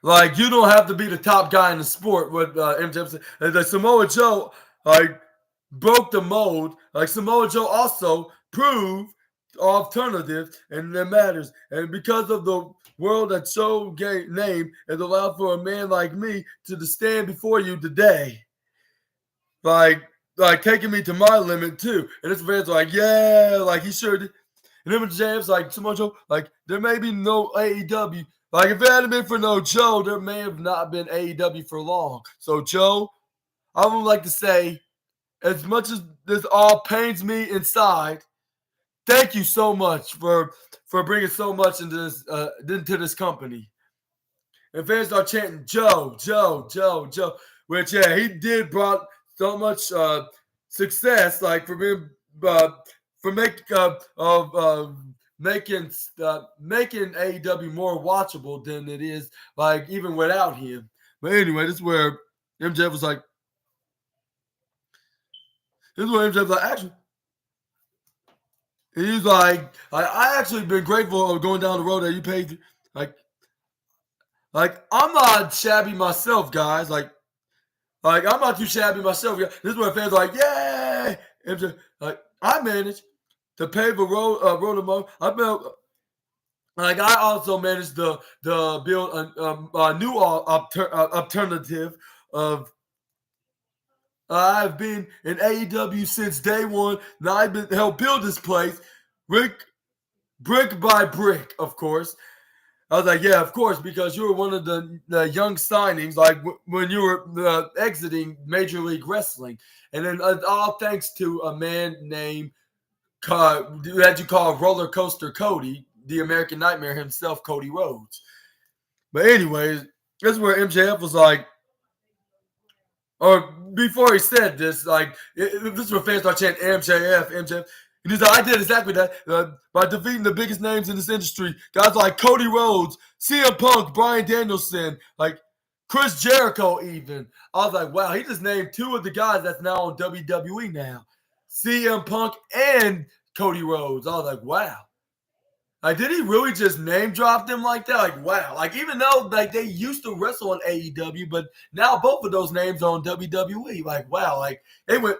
Like you don't have to be the top guy in the sport. What MJF said, like Samoa Joe like broke the mold. Like Samoa Joe also proved alternatives and that matters, and because of the world that Joe name, it allowed for a man like me to stand before you today, like taking me to my limit too. And this man's like, yeah, like he sure did. And then James like Samoa Joe, like there may be no AEW. Like if it hadn't been for no Joe, there may have not been AEW for long. So Joe, I would like to say, as much as this all pains me inside, thank you so much for bringing so much into this company. And fans start chanting Joe, Joe, Joe, Joe, which he did brought so much success, like for being making AEW more watchable than it is, like even without him. But anyway, this is where MJF was like, actually. He's like, I actually been grateful of going down the road that you paid. Like I'm not shabby myself, guys. Like I'm not too shabby myself. This is where fans are like, yay! Like I managed to pave a road of money. I also managed to build a new alternative of. I've been in AEW since day one. Now I've been helped build this place, brick by brick, of course. I was like, yeah, of course, because you were one of the young signings, like when you were exiting Major League Wrestling. And then all thanks to a man named, that you call Roller Coaster Cody, the American Nightmare himself, Cody Rhodes. But anyways, this is where MJF was like, or before he said this, like, this is where fans start chanting MJF. And he's like, I did exactly that by defeating the biggest names in this industry. Guys like Cody Rhodes, CM Punk, Bryan Danielson, like Chris Jericho even. I was like, wow, he just named two of the guys that's now on WWE now. CM Punk and Cody Rhodes. I was like, wow. Like, did he really just name drop them like that? Like, wow. Like, even though like they used to wrestle on AEW, but now both of those names are on WWE. Like, wow. Like they went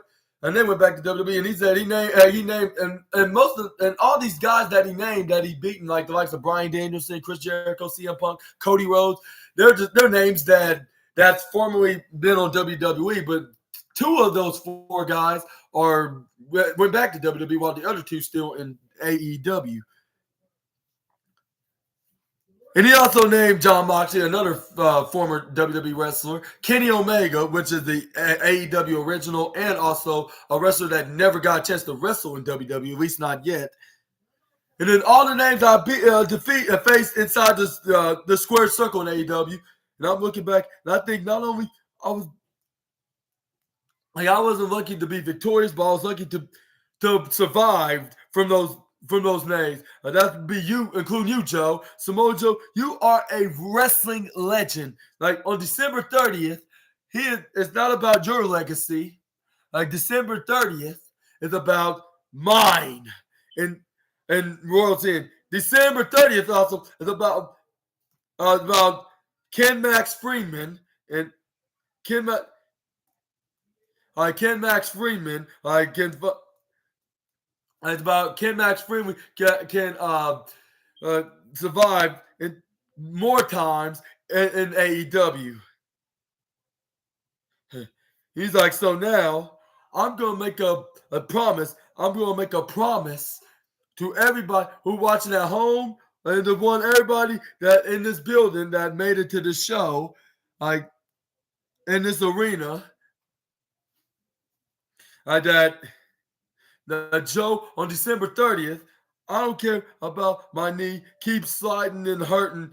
back to WWE, and he said he named and most of and all these guys that he named that he beaten, like the likes of Bryan Danielson, Chris Jericho, CM Punk, Cody Rhodes. They're names that's formerly been on WWE, but two of those four guys went back to WWE while the other two still in AEW. And he also named Jon Moxley, another former WWE wrestler, Kenny Omega, which is the AEW original, and also a wrestler that never got a chance to wrestle in WWE, at least not yet. And then all the names I faced inside the square circle in AEW. And I'm looking back, and I think not only I wasn't lucky to be victorious, but I was lucky to survive from those names. That would be you, including you, Joe. Samoa Joe, you are a wrestling legend. Like on December 30th, it's not about your legacy. Like December 30th is about mine and Royal's End. December 30th also is about Ken Max Freeman and Ken Max Freeman. It's about Ken Max Freeman can survive in more times in AEW. He's like, so now I'm gonna make a promise. I'm gonna make a promise to everybody who watching at home and the one everybody that in this building that made it to the show, like in this arena, that Joe on December 30th, I don't care about my knee keeps sliding and hurting.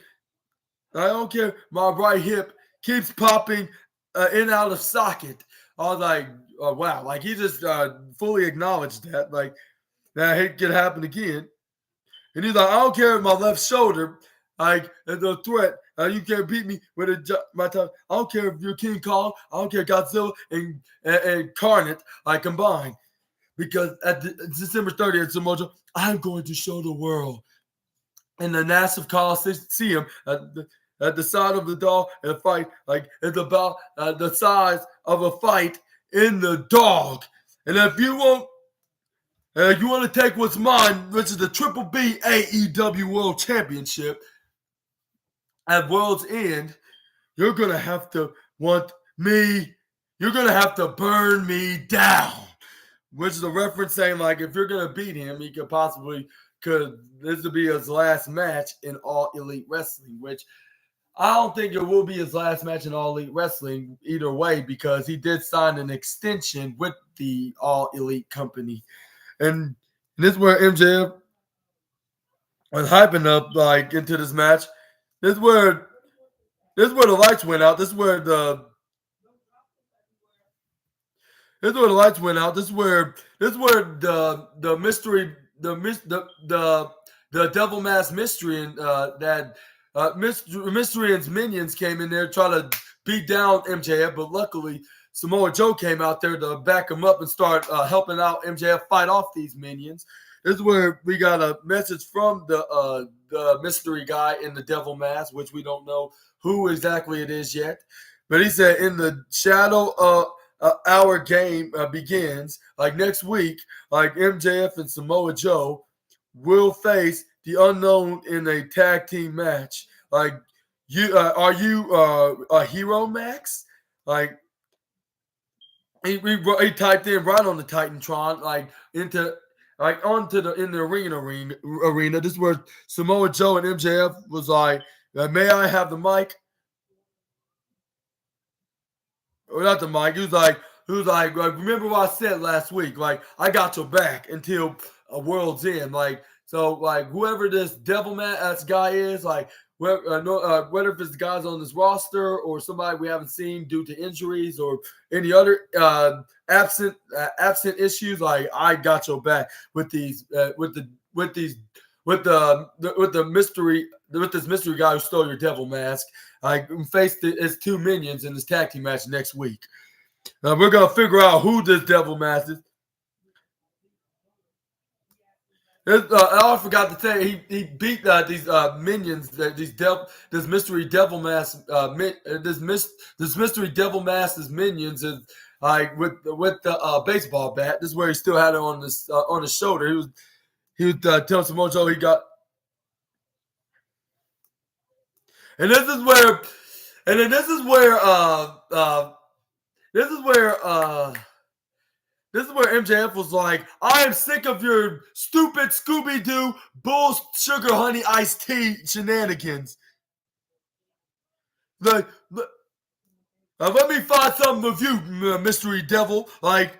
I don't care my right hip keeps popping in and out of socket. I was like, oh, wow. Like he just fully acknowledged that. Like that it could happen again. And he's like, I don't care if my left shoulder, like the threat. You can't beat me with my time. I don't care if you're King Kong. I don't care Godzilla and Carnage combined. Because at December 30th, Samoa Joe, I'm going to show the world in the massive Coliseum at the side of the dog and a fight. Like it's about the size of a fight in the dog. And if you want to take what's mine, which is the Triple B AEW World Championship at World's End, you're gonna have to want me. You're gonna have to burn me down. Which is a reference saying, like, if you're going to beat him, he this would be his last match in All Elite Wrestling, which I don't think it will be his last match in All Elite Wrestling either way, because he did sign an extension with the All Elite company. And this is where MJF was hyping up, like, into this match. This is where the lights went out. This is where the lights went out. This is where the mystery, the devil mask mystery, and Mystery's minions came in there trying to beat down MJF, but luckily Samoa Joe came out there to back him up and start helping out MJF fight off these minions. This is where we got a message from the mystery guy in the devil mask, which we don't know who exactly it is yet. But he said, in the shadow our game begins, like next week, like MJF and Samoa Joe will face the unknown in a tag team match. Like, are you a hero, Max? Like, he typed in right on the Titantron, in the arena. This is where Samoa Joe and MJF was like, may I have the mic? Or not the mic. He was like, remember what I said last week? Like, I got your back until a World's End. Like, so, like, whoever this devil mask guy is, like, whether if it's the guys on this roster or somebody we haven't seen due to injuries or any other absent issues, like, I got your back with these with this mystery guy who stole your devil mask. face his two minions in this tag team match next week. We're gonna figure out who this Devil Mask is. I forgot to say he beat these minions, this mystery devil mask, this mystery devil mask's minions is with the baseball bat. This is where he still had it on his shoulder. He was telling Samoa Joe he got, and this is where MJF was like, I am sick of your stupid Scooby-Doo bull sugar honey iced tea shenanigans. Like, let me find something with you, mystery devil. Like,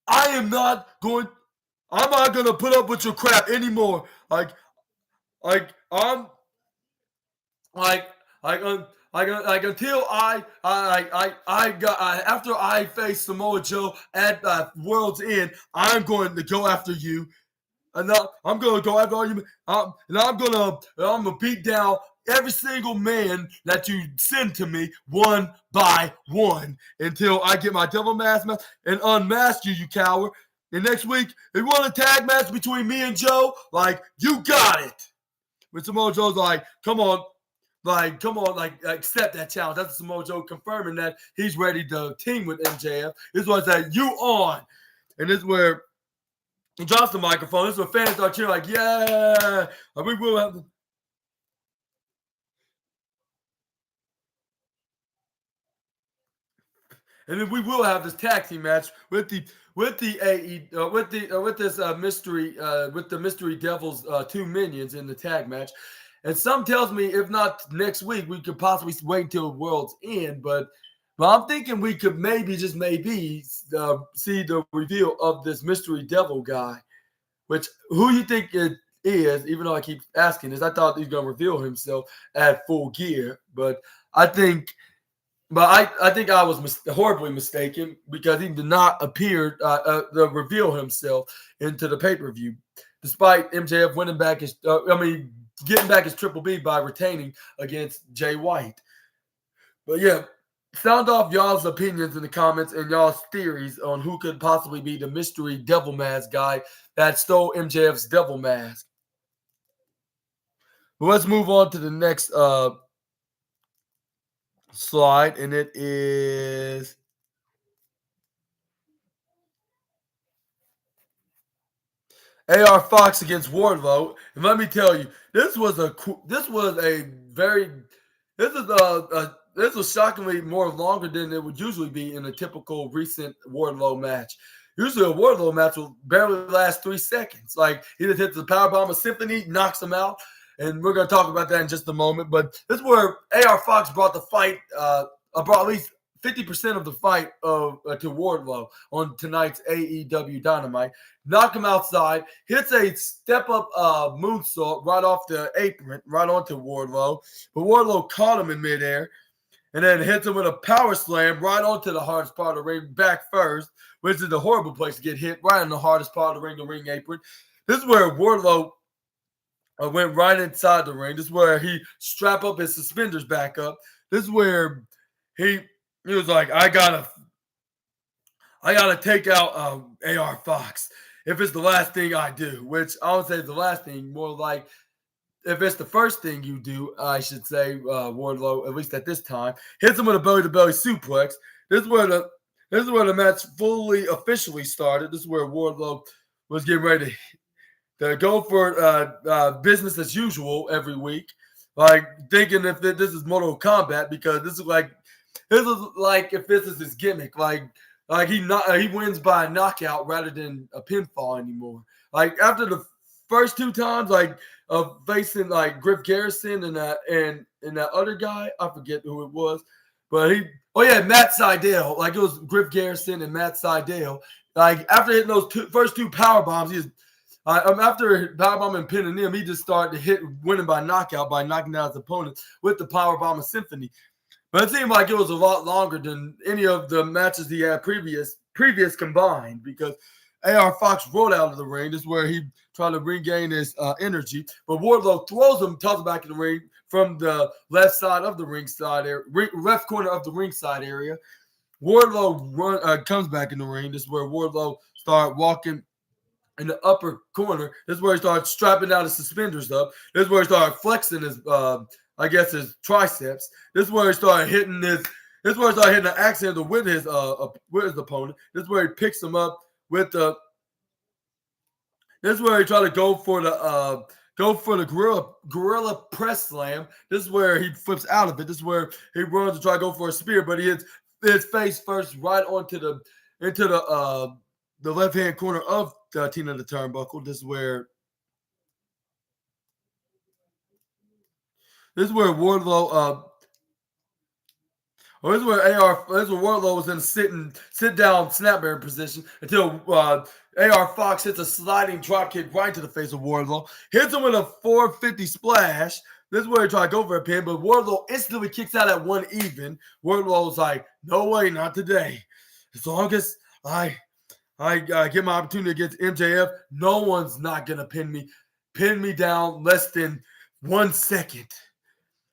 I'm not gonna put up with your crap anymore. Until after I face Samoa Joe at World's End, I'm going to go after you, and I'm going to go after all you. And I'm gonna beat down every single man that you send to me one by one until I get my devil mask and unmask you, you coward. And next week, if you want a tag match between me and Joe, like, you got it. But Samoa Joe's like, come on, accept that challenge. That's Samoa Joe confirming that he's ready to team with MJF. This was that you on. And this is where he drops the microphone. This is where fans start cheering like, yeah, we will have. And then we will have this tag team match with the mystery devils two minions in the tag match. And some tells me if not next week, we could possibly wait until World's End. But I'm thinking we could maybe see the reveal of this mystery devil guy. Which, who you think it is, even though I keep asking this, I thought he was going to reveal himself at Full Gear. But I think I was horribly mistaken because he did not appear to reveal himself into the pay-per-view. Despite MJF winning back getting back his Triple B by retaining against Jay White. But yeah, sound off y'all's opinions in the comments and y'all's theories on who could possibly be the mystery devil mask guy that stole MJF's devil mask. But let's move on to the next slide, and it is AR Fox against Wardlow. And let me tell you, this was shockingly more longer than it would usually be in a typical recent Wardlow match. Usually a Wardlow match will barely last 3 seconds. Like, he just hits the powerbomb of Symphony, knocks him out, and we're going to talk about that in just a moment. But this is where AR Fox brought the fight, brought at least 50% of the fight to Wardlow on tonight's AEW Dynamite. Knock him outside, hits a step-up moonsault right off the apron, right onto Wardlow. But Wardlow caught him in midair and then hits him with a power slam right onto the hardest part of the ring, back first, which is the horrible place to get hit, right in the hardest part of the ring apron. This is where Wardlow went right inside the ring. This is where he strapped up his suspenders back up. This is where he was like, I gotta take out AR Fox if it's the last thing I do, which I would say is the last thing, more like if it's the first thing you do, I should say, Wardlow, at least at this time, hits him with a belly-to-belly suplex. This is where the match officially started. This is where Wardlow was getting ready to go for business as usual every week, like thinking if this is Mortal Kombat, because this is like if this is his gimmick, like he wins by a knockout rather than a pinfall anymore. Like after the first 2 times, like of facing like Griff Garrison and that other guy, I forget who it was, but Matt Sydal. Like it was Griff Garrison and Matt Sydal. Like after hitting those first 2 power bombs, after powerbomb and pinning him, he just started winning by knockout by knocking down his opponent with the powerbomb and Symphony. But it seemed like it was a lot longer than any of the matches he had previous combined, because AR Fox rolled out of the ring. This is where he tried to regain his energy. But Wardlow throws him, tosses him back in the ring from the left side of the ringside area, left corner of the ringside area. Wardlow comes back in the ring. This is where Wardlow started walking in the upper corner. This is where he started strapping down his suspenders up. This is where he started flexing his, his triceps. This is where he started hitting this. This is where he started hitting the axe handle with his opponent. This is where he picks him up with the. This is where he tried to go for the gorilla press slam. This is where he flips out of it. This is where he runs to try to go for a spear, but he hits his face first right onto the left hand corner of Tina the Turnbuckle. This is where Wardlow this is where Wardlow was in sit down snapmare position until AR Fox hits a sliding drop kick right to the face of Wardlow, hits him with a 450 splash. This is where he tried to go for a pin, but Wardlow instantly kicks out at 1 even. Wardlow was like, "No way, not today. As long as I get my opportunity against MJF, no one's not gonna pin me down less than 1 second."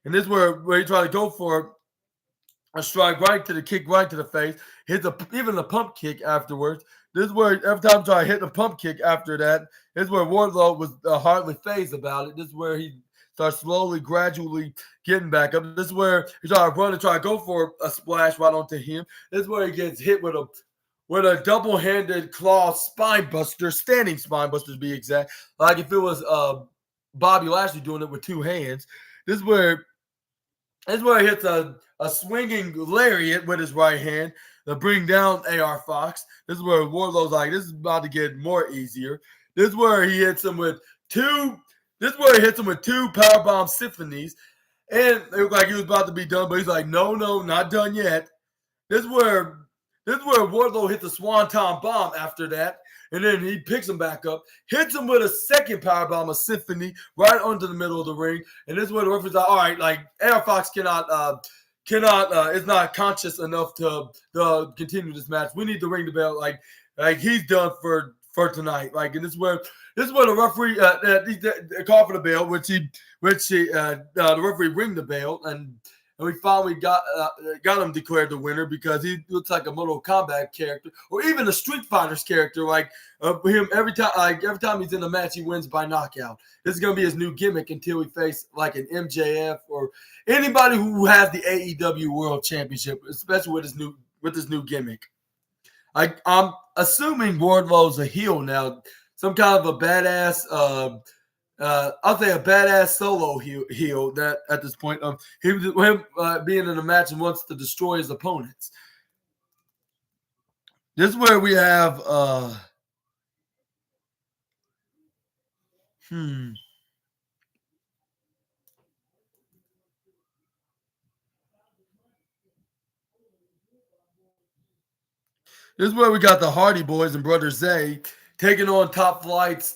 And this is where he tried to go for a strike right to the face, hits even the pump kick afterwards. This is where every time he tried to hit the pump kick after that, this is where Wardlow was hardly phased about it. This is where he starts slowly, gradually getting back up. This is where he tried to run and try to go for a splash right onto him. This is where he gets hit with a double-handed claw spine buster, standing spine buster to be exact. Like if it was Bobby Lashley doing it with 2 hands. This is where he hits a swinging lariat with his right hand to bring down AR Fox. This is where Wardlow's like, this is about to get more easier. This is where he hits him with two powerbomb symphonies. And it looked like he was about to be done, but he's like, no, not done yet. This is where Wardlow hits the Swanton bomb after that. And then he picks him back up, hits him with a second powerbomb, a symphony, right onto the middle of the ring. And this is where the referee's like, all right, like AR Fox is not conscious enough to continue this match. We need to ring the bell. Like he's done for tonight. Like, and this is where the referee called for the bell, which the referee ring the bell, and we finally got him declared the winner because he looks like a Mortal Kombat character or even a Street Fighter's character. Like him every time he's in a match, he wins by knockout. This is gonna be his new gimmick until we face like an MJF or anybody who has the AEW World Championship, especially with his new gimmick. I'm assuming Wardlow's a heel now, some kind of a badass. I'll say a badass solo heel that at this point of him being in a match and wants to destroy his opponents. This is where we have This is where we got the Hardy Boys and Brother Zay taking on Top Flight's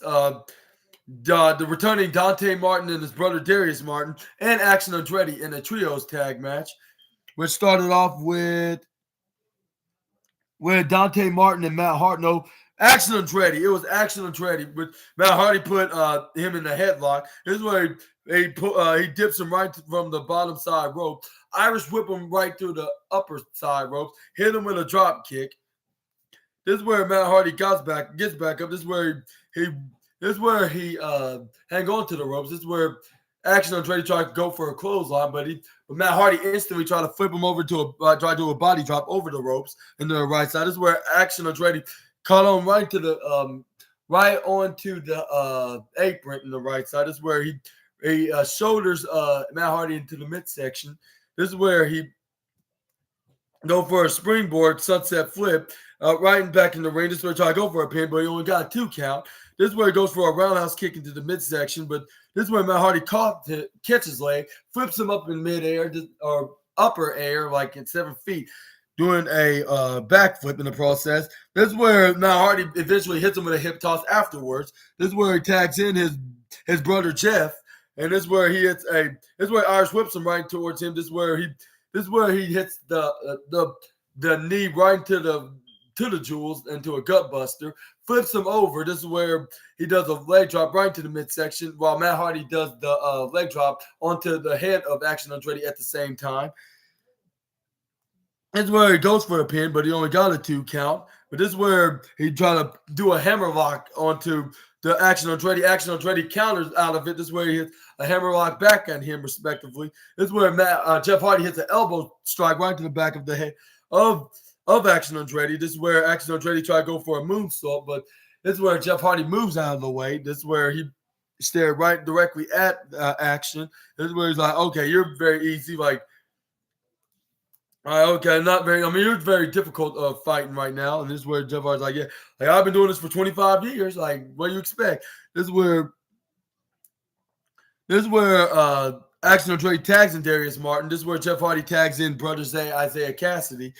the returning Dante Martin and his brother Darius Martin and Action Andretti in a trios tag match, which started off with Dante Martin and Matt Hardy. No, Action Andretti. It was Action Andretti. But Matt Hardy put him in the headlock. This is where he dips him right from the bottom side rope. Irish whip him right through the upper side ropes. Hit him with a drop kick. This is where Matt Hardy gets back up. This is where he hang on to the ropes. This is where Action Andretti tried to go for a clothesline, but Matt Hardy instantly tried to flip him over to try to do a body drop over the ropes in the right side. This is where Action Andretti caught on right onto the apron in the right side. This is where he shoulders Matt Hardy into the midsection. This is where he go for a springboard sunset flip right back in the ring. This is where he tried to go for a pin, but he only got a 2 count. This is where he goes for a roundhouse kick into the midsection, but this is where Matt Hardy catches his leg, flips him up in midair or upper air, like at 7 feet, doing a backflip in the process. This is where Matt Hardy eventually hits him with a hip toss afterwards. This is where he tags in his brother Jeff, and this is where Irish whips him right towards him. This is where he hits the knee right into the to the jewels into a gut buster, flips him over. This is where he does a leg drop right into the midsection, while Matt Hardy does the leg drop onto the head of Action Andretti at the same time. This is where he goes for a pin, but he only got a 2 count. But this is where he tried to do a hammerlock onto the Action Andretti. Action Andretti counters out of it. This is where he hits a hammerlock back on him, respectively. This is where Jeff Hardy hits an elbow strike right to the back of the head of Action Andretti. This is where Action Andretti tried to go for a moonsault, but this is where Jeff Hardy moves out of the way. This is where he stared right directly at Action. This is where he's like, okay, you're very easy. Like, all right, okay, not very. I mean, you're very difficult fighting right now, and this is where Jeff Hardy's like, yeah, like I've been doing this for 25 years. Like, what do you expect? This is where Action Andretti tags in Darius Martin. This is where Jeff Hardy tags in Brother Zay, Isaiah Cassidy.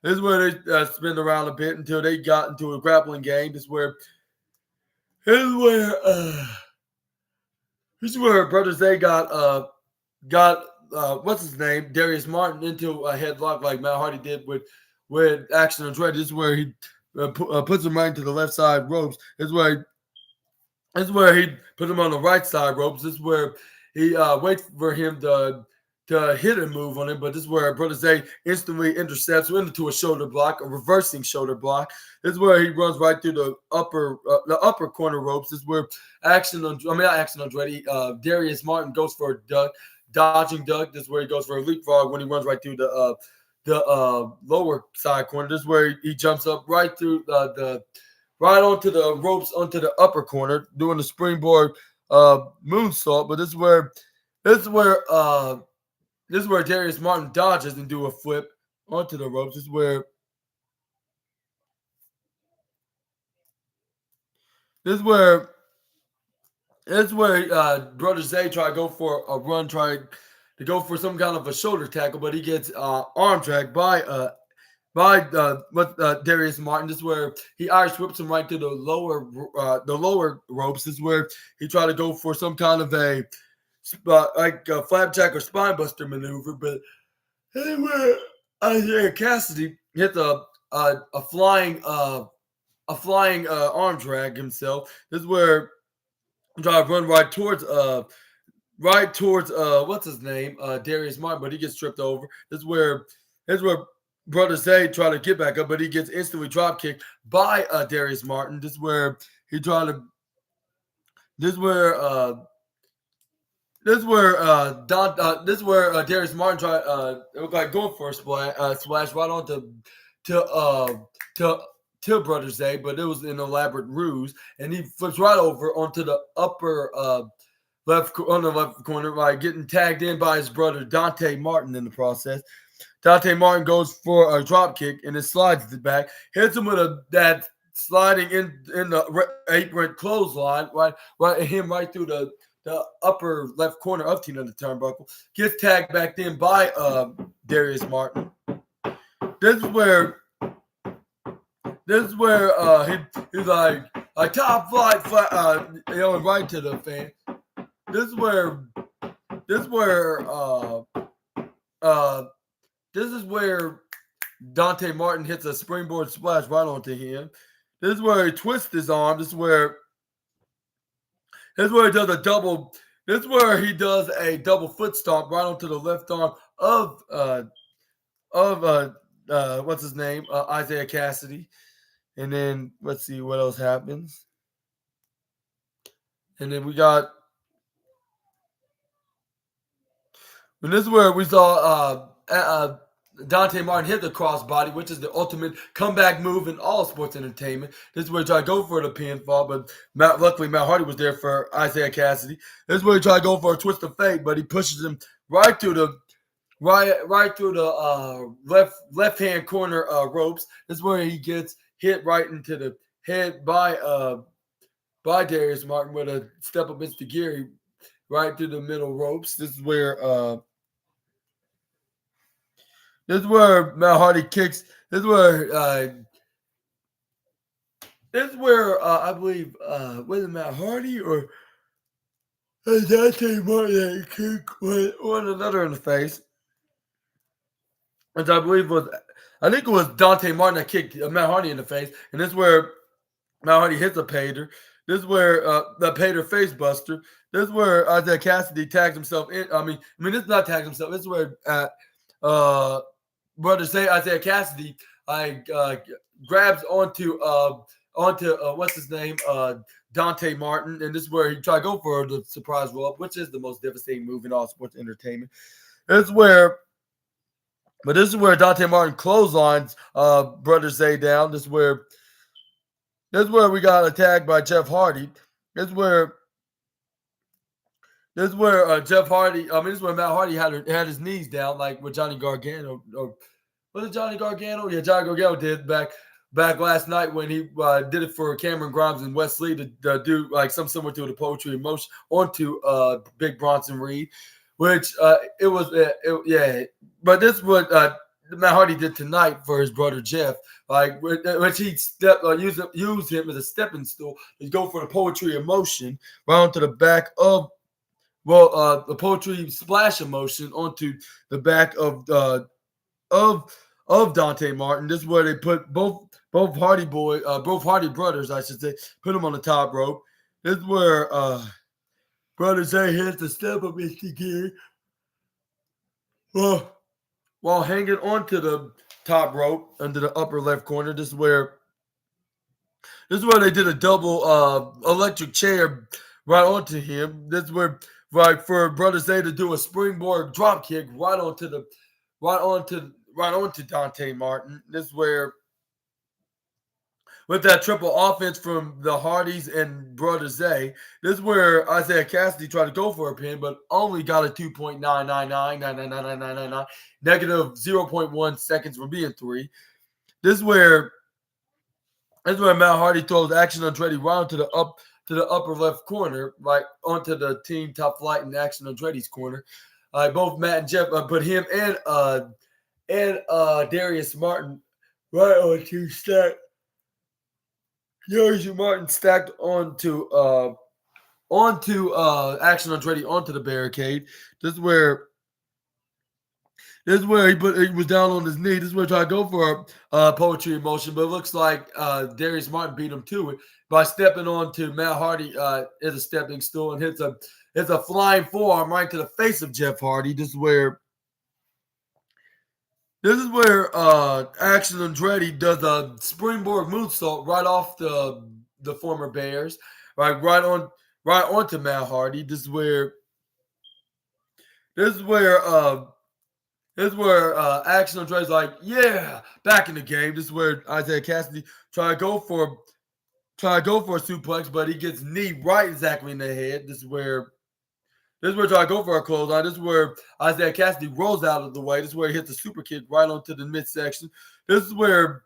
This is where they spin around a bit until they got into a grappling game. This is where Brother Zay got what's his name, Darius Martin, into a headlock like Matt Hardy did with Action Andretti. This is where he puts him right into the left side ropes. This is where he puts him on the right side ropes. This is where he waits for him to hit a move on him, but this is where Brother Zay instantly intercepts into a shoulder block, a reversing shoulder block. This is where he runs right through the upper corner ropes. This is where Darius Martin goes for a duck. Dodging duck. This is where he goes for a leapfrog when he runs right through the lower side corner. This is where he jumps up right through right onto the ropes onto the upper corner, doing the springboard moonsault. But this is where Darius Martin dodges and do a flip onto the ropes. This is where Brother Zay tried to go for a run, tried to go for some kind of a shoulder tackle, but he gets arm dragged by Darius Martin. This is where he Irish whips him right to the lower ropes. This is where he tried to go for some kind of a flapjack or spine-buster maneuver, but anyway, Isaiah Cassidy hit a flying arm drag himself. This is where drive run right towards what's his name, Darius Martin, but he gets tripped over. This is where Brother Zay tried to get back up, but he gets instantly drop kicked by Darius Martin. This is where Darius Martin tried it looked like going for a splash right onto to Brother Zay, but it was an elaborate ruse, and he flips right over onto the upper left corner by getting tagged in by his brother Dante Martin in the process. Dante Martin goes for a drop kick and then slides it back, hits him with that sliding in the apron clothesline, right through the upper left corner of Tina the Turnbuckle. Gets tagged back in by Darius Martin. This is where he's like top flight, right to the fan. This is where Dante Martin hits a springboard splash right onto him. This is where he twists his arm. This is where he does a double. This is where he does a double foot stomp right onto the left arm of what's his name, Isaiah Cassidy. And then let's see what else happens. And then we got. And this is where we saw Dante Martin hit the crossbody, which is the ultimate comeback move in all sports entertainment. This is where he tried to go for the pinfall, but luckily Matt Hardy was there for Isaiah Cassidy. This is where he tried to go for a twist of fate, but he pushes him right through the left hand corner ropes. This is where he gets hit right into the head by Darius Martin with a step up Mr. Geary right through the middle ropes. This is where Matt Hardy kicks. This is where I believe was it Matt Hardy or Dante Martin kick one another in the face. Which I believe I think it was Dante Martin that kicked Matt Hardy in the face, and this is where Matt Hardy hits a Pater. This is where the Pater face buster. This is where Isaiah Cassidy tags himself in. I mean, this is not tags himself. This is where brother say Isaiah Cassidy grabs onto what's his name Dante Martin, and this is where he tried to go for the surprise roll up, which is the most devastating move in all sports entertainment. This is where Dante Martin clotheslines brother Zay down. This is where we got attacked by Jeff Hardy. This is where Jeff Hardy. This is where Matt Hardy had his knees down, like with Johnny Gargano. Or was it Johnny Gargano? Yeah, Johnny Gargano did back last night when he did it for Cameron Grimes and Wes Lee to do like something similar to the poetry in motion onto Big Bronson Reed, which it was yeah. But this is what Matt Hardy did tonight for his brother Jeff, like which he used him as a stepping stool to go for the poetry in motion right onto the back of the poetry splash emotion onto the back of Dante Martin. This is where they put both Hardy brothers, I should say, put them on the top rope. This is where brother Zay hits the step up Mr. Gear while hanging onto the top rope under the upper left corner. This is where they did a double electric chair right onto him. This is where for brother Zay to do a springboard drop kick right onto Dante Martin. This is where, with that triple offense from the Hardys and brother Zay, this is where Isaiah Cassidy tried to go for a pin, but only got a 2.999, negative 0.1 seconds from being 3. This is where Matt Hardy throws Action Andretti right to the upper left corner, right onto the team Top Flight and Action Andretti's corner. Both Matt and Jeff put him and Darius Martin right onto stack. Darius Martin stacked onto Action Andretti onto the barricade. This is where he was down on his knee. This is where he tried to go for a poetry in motion, but it looks like Darius Martin beat him to it by stepping onto Matt Hardy as a stepping stool and hits a flying forearm right to the face of Jeff Hardy. This is where Action Andretti does a springboard moonsault right off the former Bears, right onto Matt Hardy. This is where Action Andretti's like, yeah, back in the game. This is where Isaiah Cassidy try to go for a suplex, but he gets knee right exactly in the head. This is where try to go for a clothesline. This is where Isaiah Cassidy rolls out of the way. This is where he hits a super kick right onto the midsection. This is where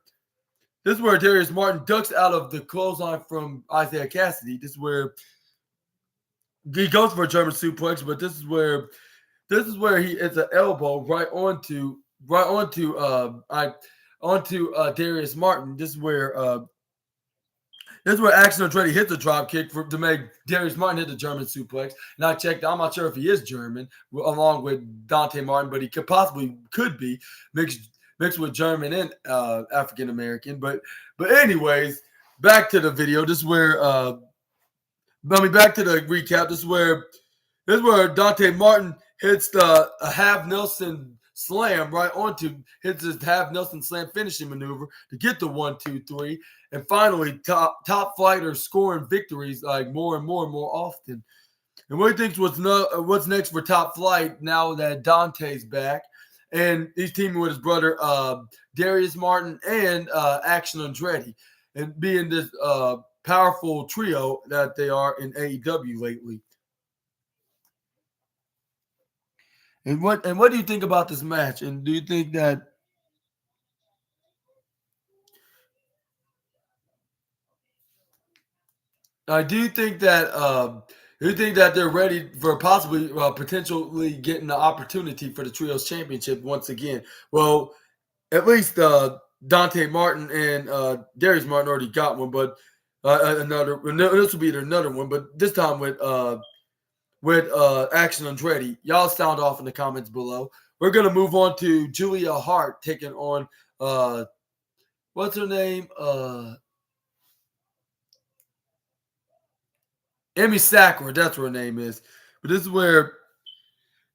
Darius Martin ducks out of the clothesline from Isaiah Cassidy. This is where he goes for a German suplex, but this is where he hits an elbow right onto Darius Martin. This is where Action Andretti hits a drop kick to make Darius Martin hit the German suplex. And I checked, I'm not sure if he is German, along with Dante Martin, but he could be mixed with German and African American. But anyways, back to the video. This is where back to the recap. This is where Dante Martin hits a half Nelson slam hits his half Nelson slam finishing maneuver to get the 1, 2, 3, and finally top flighters scoring victories like more and more often. And what do you think what's next for Top Flight now that Dante's back and he's teaming with his brother Darius Martin and Action Andretti, and being this powerful trio that they are in AEW lately? And what do you think about this match? And do you think that they're ready for possibly potentially getting the opportunity for the Trios Championship once again? Well, at least Dante Martin and Darius Martin already got one, but this will be another one, but this time with Action Andretti. Y'all sound off in the comments below. We're going to move on to Julia Hart taking on what's her name? Emi Sakura, that's what her name is. But this is where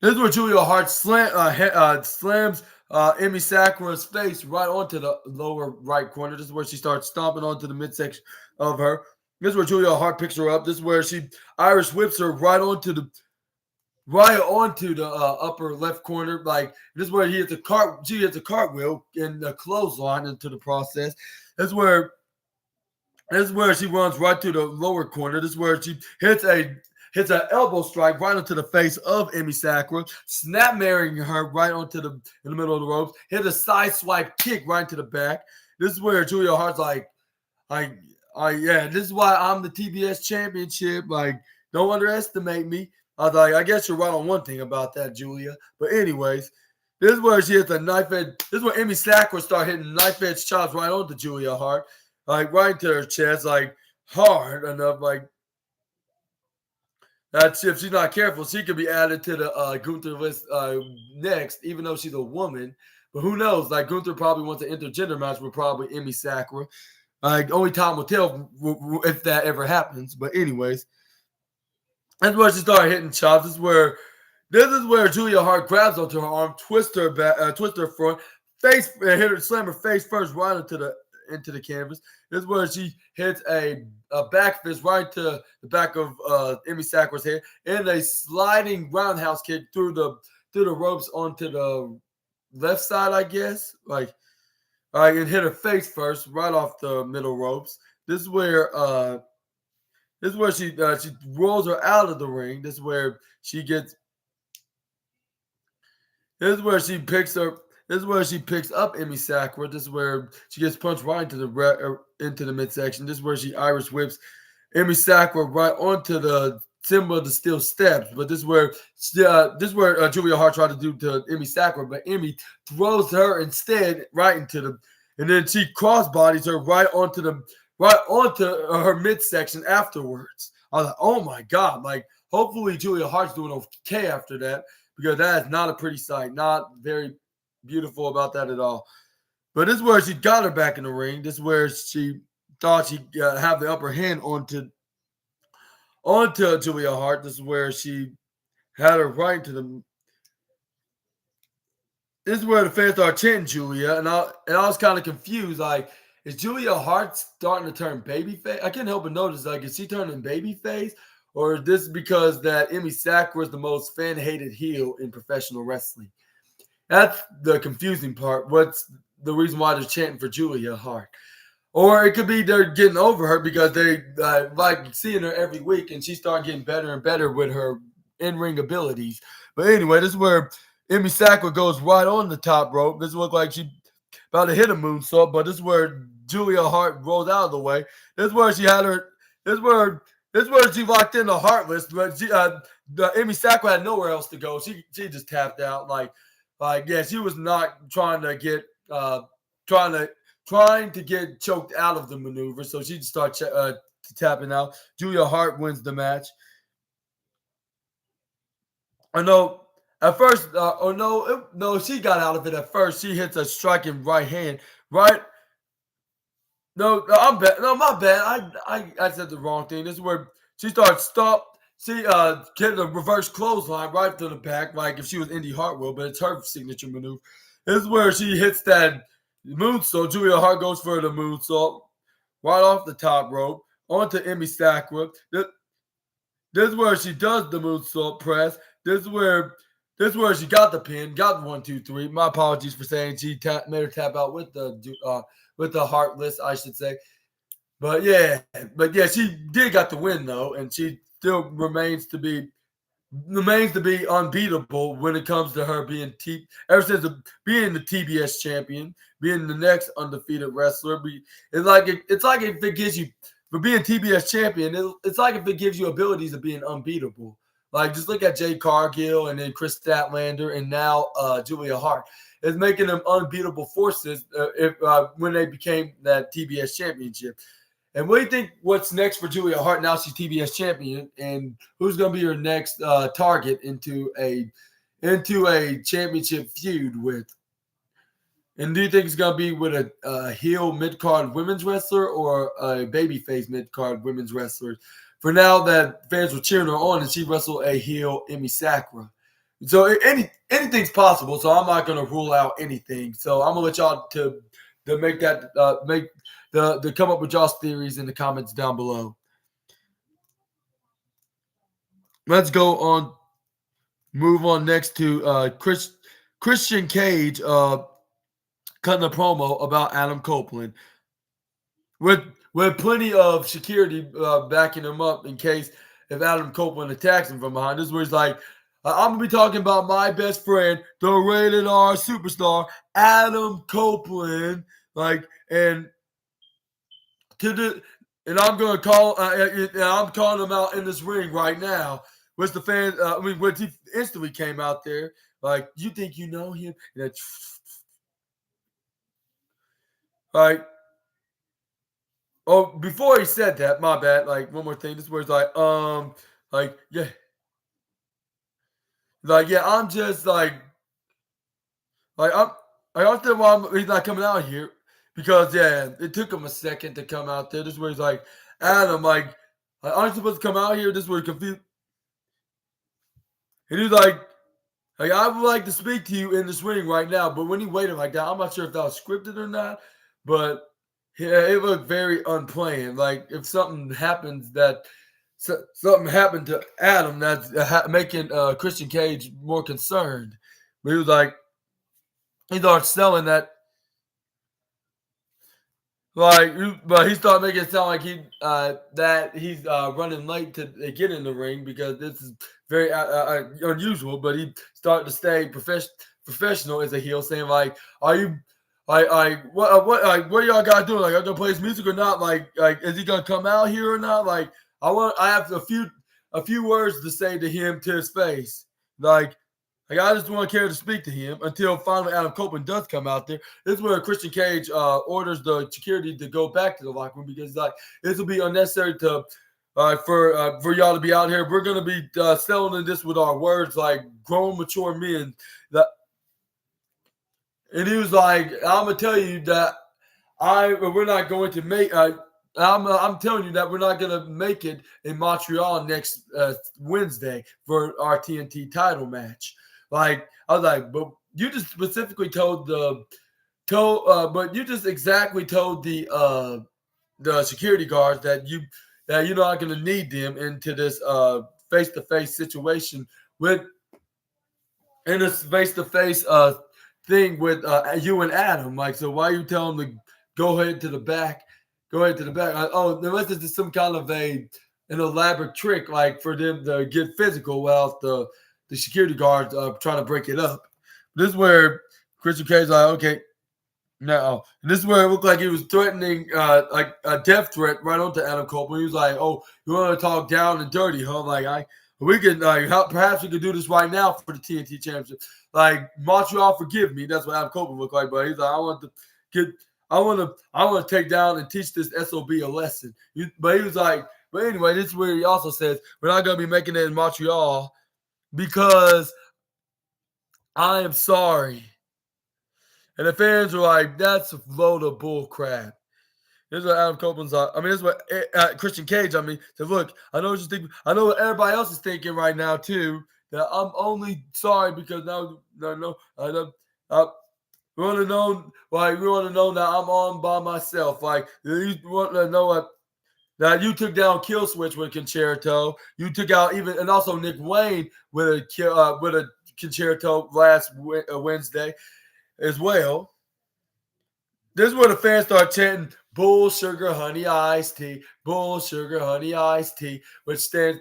Julia Hart slams Emi Sakura's face right onto the lower right corner. This is where she starts stomping onto the midsection of her. This is where Julia Hart picks her up. This is where she Irish whips her right onto the upper left corner. Like, this is where she hits a cartwheel and a clothesline into the process. This is where she runs right to the lower corner. This is where she hits an elbow strike right into the face of Emi Sakura, snap marrying her right in the middle of the ropes, hit a side swipe kick right into the back. This is where Julia Hart's like, this is why I'm the TBS championship. Like, don't underestimate me. I was like, I guess you're right on one thing about that, Julia. But anyways, this is where she hits a knife edge. This is where Emi Sakura start hitting knife edge chops right onto Julia Hart, like right into her chest, like hard enough, like that. If she's not careful, she could be added to the Gunther list next, even though she's a woman. But who knows? Like, Gunther probably wants an intergender match with probably Emi Sakura. Like, only time will tell if that ever happens. But anyways, that's where she started hitting chops. This is where Julia Hart grabs onto her arm, twist her back, twist her front, slam her face first right into the canvas. This is where she hits a back fist right to the back of Emi Sakura's head, and a sliding roundhouse kick through the ropes onto the left side, I guess. Like, and hit her face first, right off the middle ropes. This is where she rolls her out of the ring. This is where she picks up Emi Sakura. This is where she gets punched right into the midsection. This is where she Irish whips Emi Sakura right onto the symbol of the steel steps. But this is where Julia Hart tried to do to Emi Sakura, but Emi throws her instead right into and then she crossbodies her right onto her midsection afterwards. I was like, oh my God. Like, hopefully Julia Hart's doing okay after that, because that is not a pretty sight. Not very beautiful about that at all. But this is where she got her back in the ring. This is where she thought she'd have the upper hand onto Julia Hart. This is where she had her right to the. This is where the fans started chanting Julia, and I was kind of confused. Like, is Julia Hart starting to turn babyface? I couldn't help but notice, like, is she turning babyface? Or is this because that Emi Sakura is the most fan-hated heel in professional wrestling? That's the confusing part. What's the reason why they're chanting for Julia Hart? Or it could be they're getting over her because they like seeing her every week, and she started getting better and better with her in-ring abilities. But anyway, this is where Emi Sakura goes right on the top rope. This looks like she about to hit a moonsault, but this is where Julia Hart rolls out of the way. This is where she had her. This is where she locked in the Heartless, but Emi Sakura had nowhere else to go. She just tapped out. Like yeah, she was not trying to get choked out of the maneuver, so she just started tapping out. Julia Hart wins the match. I know. At first, no, she got out of it at first. She hits a striking right hand. Right? No, I'm bad. No, my bad. I said the wrong thing. This is where she starts She get a reverse clothesline right to the back, like if she was Indy Hartwell, but it's her signature maneuver. This is where she hits that moonsault. Julia Hart goes for the moonsault right off the top rope onto Emi Sakura. This is where she does the moonsault press. This is where she got the pin, got the 1, 2, 3. My apologies for saying she made her tap out with the Heartless, I should say. But yeah, she did got the win though, and she still remains to be unbeatable when it comes to her being ever since being the TBS champion, being the next undefeated wrestler. It's like if it gives you for being TBS champion, it's like if it gives you abilities of being unbeatable. Like, just look at Jade Cargill and then Chris Statlander and now Julia Hart. It's making them unbeatable forces when they became that TBS championship. And what do you think what's next for Julia Hart now she's TBS champion, and who's going to be her next target into a championship feud with? And do you think it's gonna be with a heel mid card women's wrestler or a babyface mid card women's wrestler? For now, that fans were cheering her on, and she wrestled a heel Emi Sakura. So anything's possible. So I'm not gonna rule out anything. So I'm gonna let y'all to make that make the come up with y'all's theories in the comments down below. Let's go on. Move on next to Christian Cage cutting a promo about Adam Copeland with plenty of security backing him up in case if Adam Copeland attacks him from behind. This is where he's like, I'm gonna be talking about my best friend, the rated R superstar, Adam Copeland, like and to the and I'm gonna call and I'm calling him out in this ring right now. Which the fans, when he instantly came out there, like, you think you know him? And like, oh, before he said that, my bad. Like, one more thing. This where it's like, yeah, I'm just like, I understand why he's not coming out here because, yeah, it took him a second to come out there. This is where he's like, Adam, like, aren't you supposed to come out here? This is where he's confused. And he's like, I would like to speak to you in this ring right now, but when he waited like that, I'm not sure if that was scripted or not, but yeah, it looked very unplanned. Like if something happens something happened to Adam that's making Christian Cage more concerned. But he was like, he started selling that. But he started making it sound like he's running late to get in the ring because this is very unusual. But he started to stay professional as a heel, saying like, "Are you, what y'all guys doing? Like, are gonna play his music or not? Like, is he gonna come out here or not? Like, I have a few words to say to him to his face, like." I just want to care to speak to him until finally Adam Copeland does come out there. This is where Christian Cage orders the security to go back to the locker room because like this will be unnecessary to for y'all to be out here. We're gonna be selling this with our words like grown, mature men. And he was like, "I'm gonna tell you that we're not going to make." I'm telling you that we're not going to make it in Montreal next Wednesday for our TNT title match. Like I was like, but you just specifically told but you just exactly told the security guards that you're not going to need them into this face-to-face situation with in this face-to-face thing with you and Adam. Like, so why are you telling them to go ahead to the back? Go ahead to the back. Unless it's just some kind of an elaborate trick, like for them to get physical without the security guards trying to break it up. This is where Christian Cage like, okay, no. And this is where it looked like he was threatening like a death threat right onto Adam Copeland. He was like, "Oh, you want to talk down and dirty, huh?" Like, we can perhaps we could do this right now for the TNT Championship. Like Montreal, forgive me. That's what Adam Copeland looked like. But he's like, I want to take down and teach this SOB a lesson. But he was like, but anyway, this is where he also says we're not going to be making it in Montreal because I am sorry. And the fans were like, that's a load of bull crap. Here's what Adam Copeland's like. I mean, this is what Christian Cage, said, look, I know what you think. I know what everybody else is thinking right now, too, that I'm only sorry because we want to know, that I'm on by myself. Like, you want to know what? That you took down Kill Switch with Concerto. You took out and also Nick Wayne with a Concerto last Wednesday as well. This is where the fans start chanting "Bull Sugar Honey Iced Tea," "Bull Sugar Honey Iced Tea," which they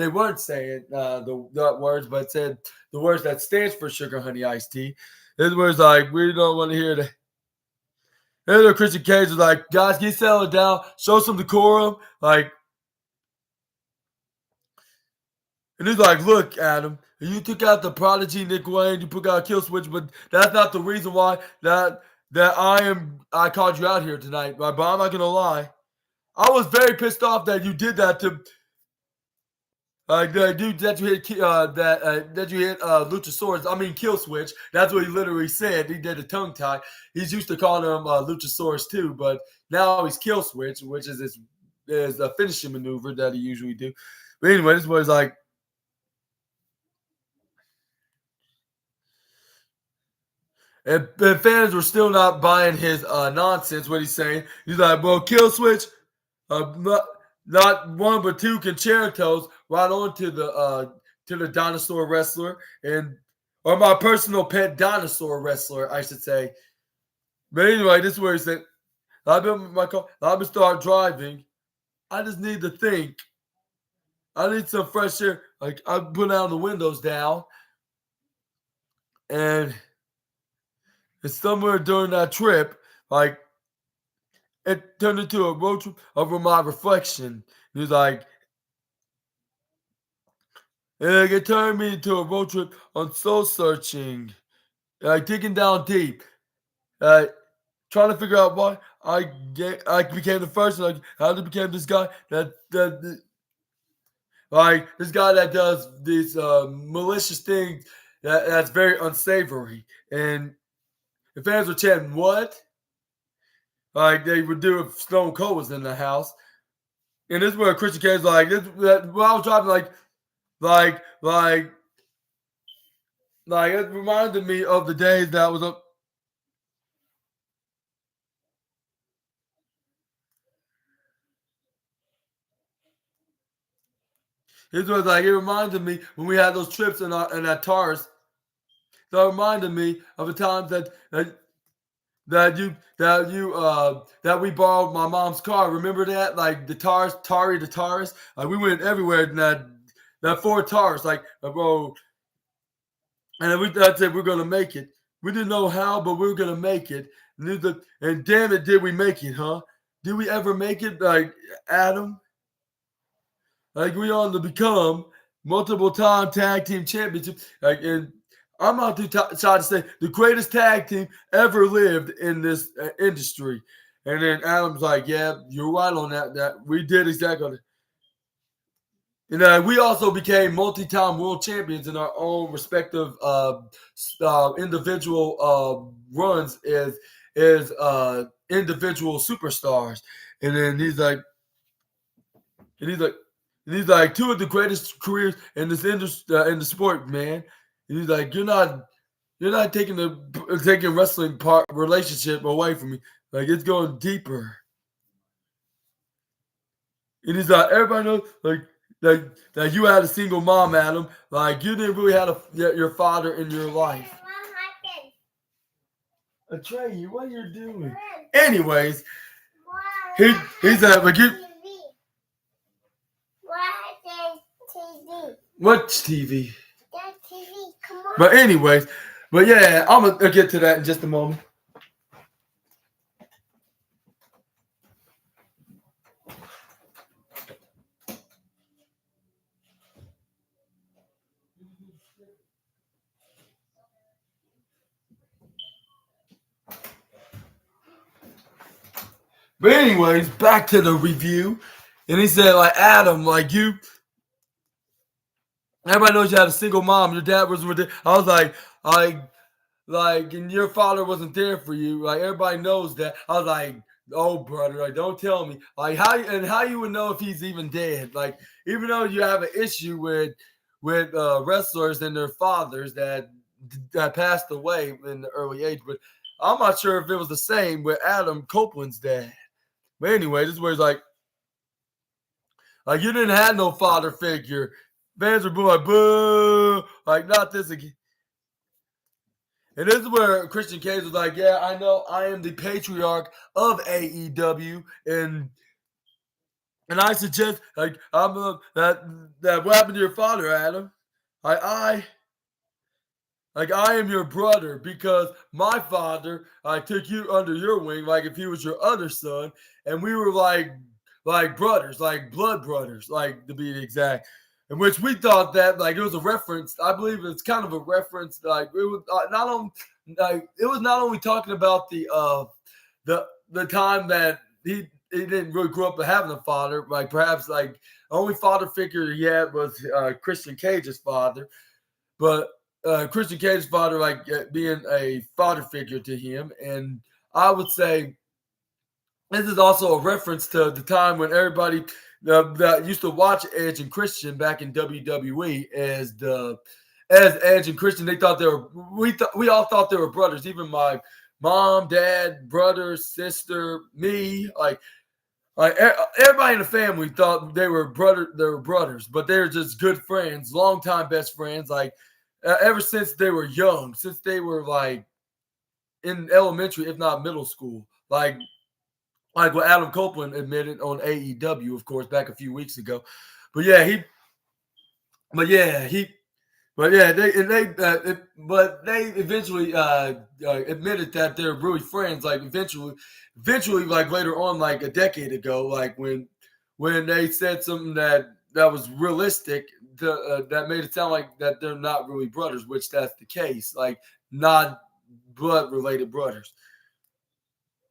weren't saying the words, but said the words that stands for Sugar Honey Iced Tea. This was like, we don't want to hear that. And the Christian Cage was like, guys, can you settle it down? Show some decorum. Like, and he's like, look, Adam, you took out the Prodigy, Nick Wayne, you took out Kill Switch, but that's not the reason why that I called you out here tonight. But I'm not gonna lie. I was very pissed off that you did that to Dude, that you hit that you hit Luchasaurus. I mean, kill switch. That's what he literally said. He did a tongue tie. He's used to calling him Luchasaurus too, but now he's kill switch, which is a finishing maneuver that he usually do. But anyway, this was like. And fans were still not buying his nonsense. What he's saying, he's like, "Well, kill switch, not one but two concertos right on to the dinosaur wrestler or my personal pet dinosaur wrestler, I should say." But anyway, this is where he said, "I've been start driving. I just need to think. I need some fresh air. Like I put out the windows down, and it's somewhere during that trip, like." It turned into a road trip over my reflection. He's like, and it turned me into a road trip on soul searching, like digging down deep, trying to figure out why I became the first, like how I became this guy like this guy that does these malicious things that's very unsavory, and the fans were chanting, "What?" Like they would do if Stone Cold was in the house. And this is where Christian Cage's like, when I was driving, like, it reminded me of the days that I was up. It was like, it reminded me when we had those trips in that Taurus. So it reminded me of the times that we borrowed my mom's car. Remember that? Like the Taurus. Like we went everywhere in that Ford Taurus. Like, bro, and I said we're gonna make it. We didn't know how, but we were gonna make it. And damn it, did we make it, huh? Did we ever make it, like Adam? Like we on to become multiple time tag team championship. Like, and I'm not too tired to say the greatest tag team ever lived in this industry. And then Adam's like, "Yeah, you're right on that. That we did exactly." And we also became multi-time world champions in our own respective individual runs as individual superstars. And then he's like, two of the greatest careers in this industry, in the sport, man. And he's like, you're not taking wrestling part relationship away from me. Like it's going deeper. And he's like, everybody knows, like you had a single mom, Adam. Like you didn't really have your father in your life. Trey, what are you doing? Anyways, he said, like you. What's TV? That TV, come on. But anyways, yeah, I'm gonna get to that in just a moment. But anyways, back to the review. And he said, like, Adam, like you, everybody knows you had a single mom. Your dad was with it. I was like, and your father wasn't there for you. Like, everybody knows that. I was like, oh, brother, like, don't tell me. Like, how you would know if he's even dead? Like, even though you have an issue with wrestlers and their fathers that passed away in the early age, but I'm not sure if it was the same with Adam Copeland's dad. But anyway, this is where he's like you didn't have no father figure. Fans were like, boo, like not this again. And this is where Christian Cage was like, yeah, I know I am the patriarch of AEW, and I suggest like I'm that what happened to your father, Adam? I am your brother because my father took you under your wing, like if he was your other son, and we were like brothers, like blood brothers, like to be exact. In which we thought that like it was a reference. I believe it's kind of a reference. Like it was not only talking about the time that he didn't really grow up having a father. Like perhaps like the only father figure he had was Christian Cage's father, but Christian Cage's father being a father figure to him, and I would say this is also a reference to the time when everybody that used to watch Edge and Christian back in WWE as Edge and Christian. They thought we all thought they were brothers. Even my mom, dad, brother, sister, me, like everybody in the family thought they were brothers, but they're just good friends, longtime best friends. Like ever since they were young, since they were like in elementary, if not middle school, like what Adam Copeland admitted on AEW, of course, back a few weeks ago. But they eventually admitted that they're really friends. Like eventually, like later on, like a decade ago, like when they said something that was realistic, that made it sound like that they're not really brothers, which that's the case. Like not blood related brothers.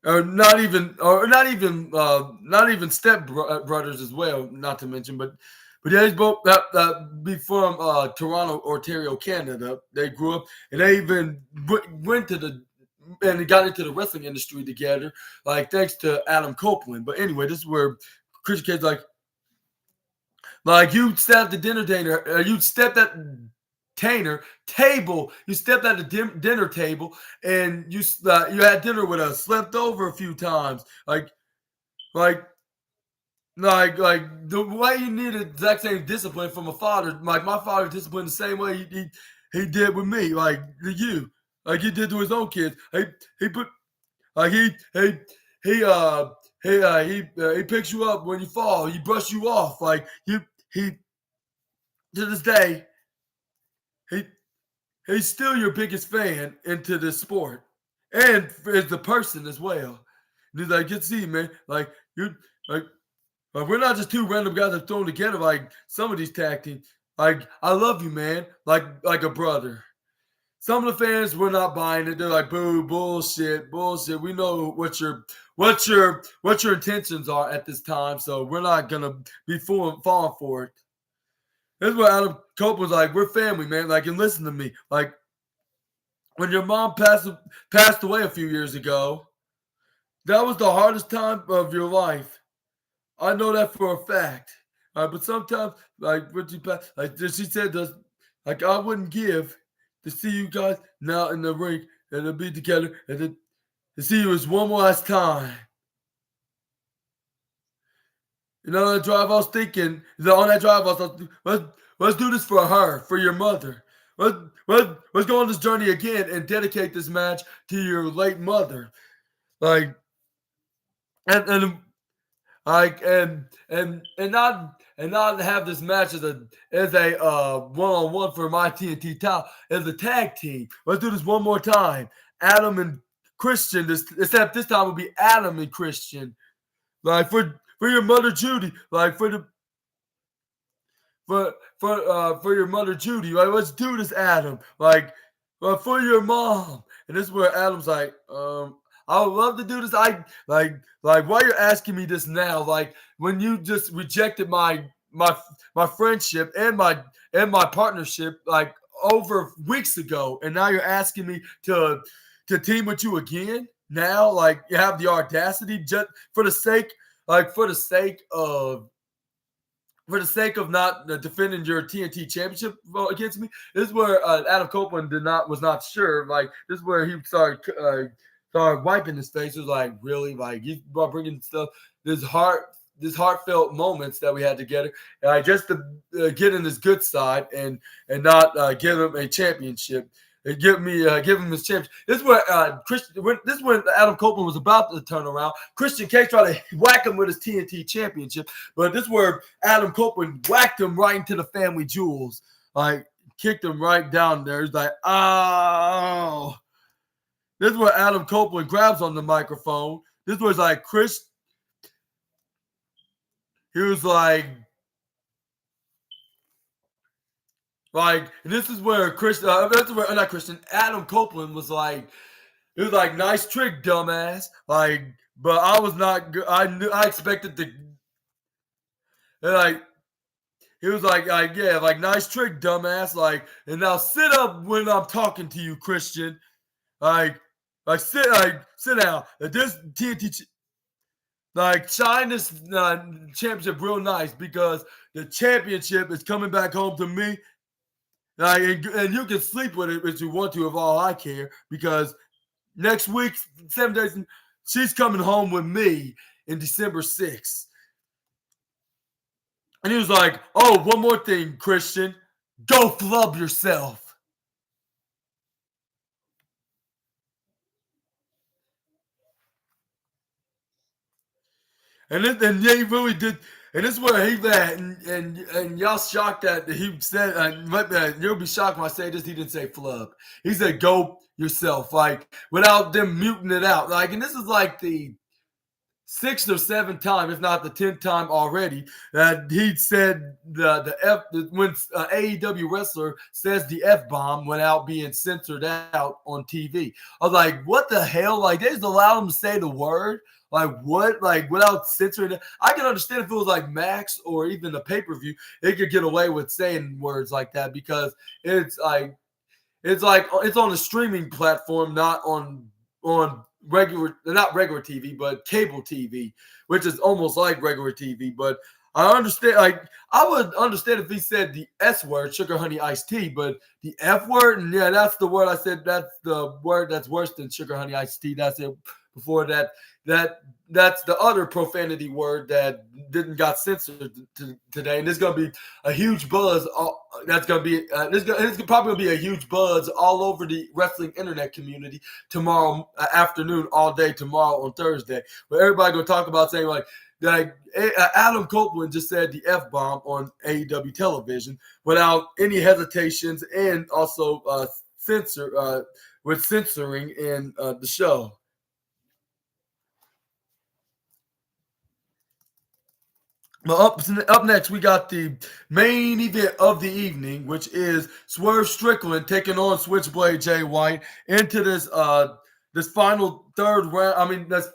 Or not even step brothers as well. Not to mention, but yeah, he's both be from Toronto, Ontario, Canada. They grew up, and they even went to and got into the wrestling industry together. Like thanks to Adam Copeland. But anyway, this is where Christian Cage's like you stepped at the dinner table, you stepped at table. You stepped at the dinner table, and you had dinner with us. Slept over a few times, like the way you need the exact same discipline from a father. Like my father disciplined the same way he did with me. Like you, like he did to his own kids. He put like he picks you up when you fall. He brush you off. Like he to this day he's still your biggest fan into this sport, and as the person as well. And he's like, good to see you, man. Like you, like we're not just two random guys that thrown together like some of these tag teams. Like I love you, man. Like a brother. Some of the fans were not buying it. They're like, boo, bullshit. We know what your intentions are at this time, so we're not gonna be falling for it. This is what Adam Copeland was like. We're family, man. Like, and listen to me. Like, when your mom passed away a few years ago, that was the hardest time of your life. I know that for a fact. But sometimes, like, what you pass, like she said, like I wouldn't give to see you guys now in the ring and to be together and to see you as one more last time. You know, on that drive, I was thinking, on that drive, I was like, let's do this for her, for your mother. Let's go on this journey again and dedicate this match to your late mother. Like, and not have this match as a one-on-one for my TNT title as a tag team. Let's do this one more time. Adam and Christian, except this time will be Adam and Christian. Like for your mother Judy, like for your mother Judy, like let's do this, Adam. Like for your mom. And this is where Adam's like, I would love to do this. I like why you're asking me this now? Like when you just rejected my friendship and my partnership like over weeks ago, and now you're asking me to team with you again. Now, like you have the audacity just for the sake of not defending your TNT championship against me. This is where Adam Copeland was not sure. Like this is where he started wiping his face. It was like, really, like you brought bringing stuff, this heartfelt moments that we had together, just to get in his good side and not give him a championship. And give him his championship. This is where this is when Adam Copeland was about to turn around. Christian Cage tried to whack him with his TNT championship, but this is where Adam Copeland whacked him right into the family jewels, like kicked him right down there. He's like, oh. This is where Adam Copeland grabs on the microphone. This was like Chris. He was like, and this is where Adam Copeland was like, it was like, nice trick, dumbass. Like, but I was not good. I expected to, like, he was like, yeah, like, nice trick, dumbass. Like, and now sit up when I'm talking to you, Christian. Sit down. This TNT, like, shine this championship real nice because the championship is coming back home to me. Like, and you can sleep with it if you want to, if all I care, because next week, 7 days, she's coming home with me in December 6th. And he was like, oh, one more thing, Christian. Go flub yourself. And yeah, he really did. And this is where he and y'all shocked that he said, you'll be shocked when I say this, he didn't say flub. He said go yourself, like, without them muting it out. Like, and this is like the 6th or 7th time, if not the 10th time already, that he said when AEW wrestler says the F-bomb without being censored out on TV. I was like, what the hell? Like, they just allowed him to say the word? Like, what? Like, without censoring it? I can understand if it was like Max or even the pay-per-view, they could get away with saying words like that because it's on a streaming platform, not on not regular TV, but cable TV, which is almost like regular TV. But I understand, like, I would understand if he said the S word, sugar honey iced tea, but the F word, and yeah, that's the word I said. That's the word that's worse than sugar honey iced tea. That's it. Before that, that's the other profanity word that didn't got censored today, and there's gonna be a huge buzz. That's gonna be it's probably gonna be a huge buzz all over the wrestling internet community tomorrow afternoon, all day tomorrow on Thursday, where everybody gonna talk about saying like Adam Copeland just said the F-bomb on AEW television without any hesitations, and also with censoring in the show. Well, up next, we got the main event of the evening, which is Swerve Strickland taking on Switchblade Jay White into this final third round. I mean, this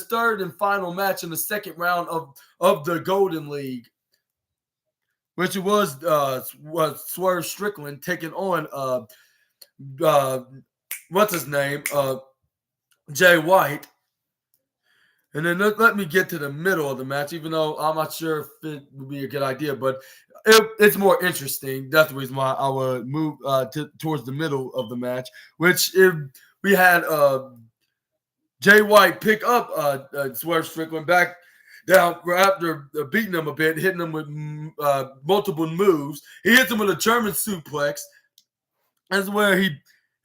third and final match in the second round of the Golden League, which was Swerve Strickland taking on what's his name, Jay White. And then let me get to the middle of the match, even though I'm not sure if it would be a good idea, but it's more interesting. That's the reason why I would move towards the middle of the match, which if we had Jay White pick up Swerve Strickland back down after beating him a bit, hitting him with multiple moves. He hits him with a German suplex.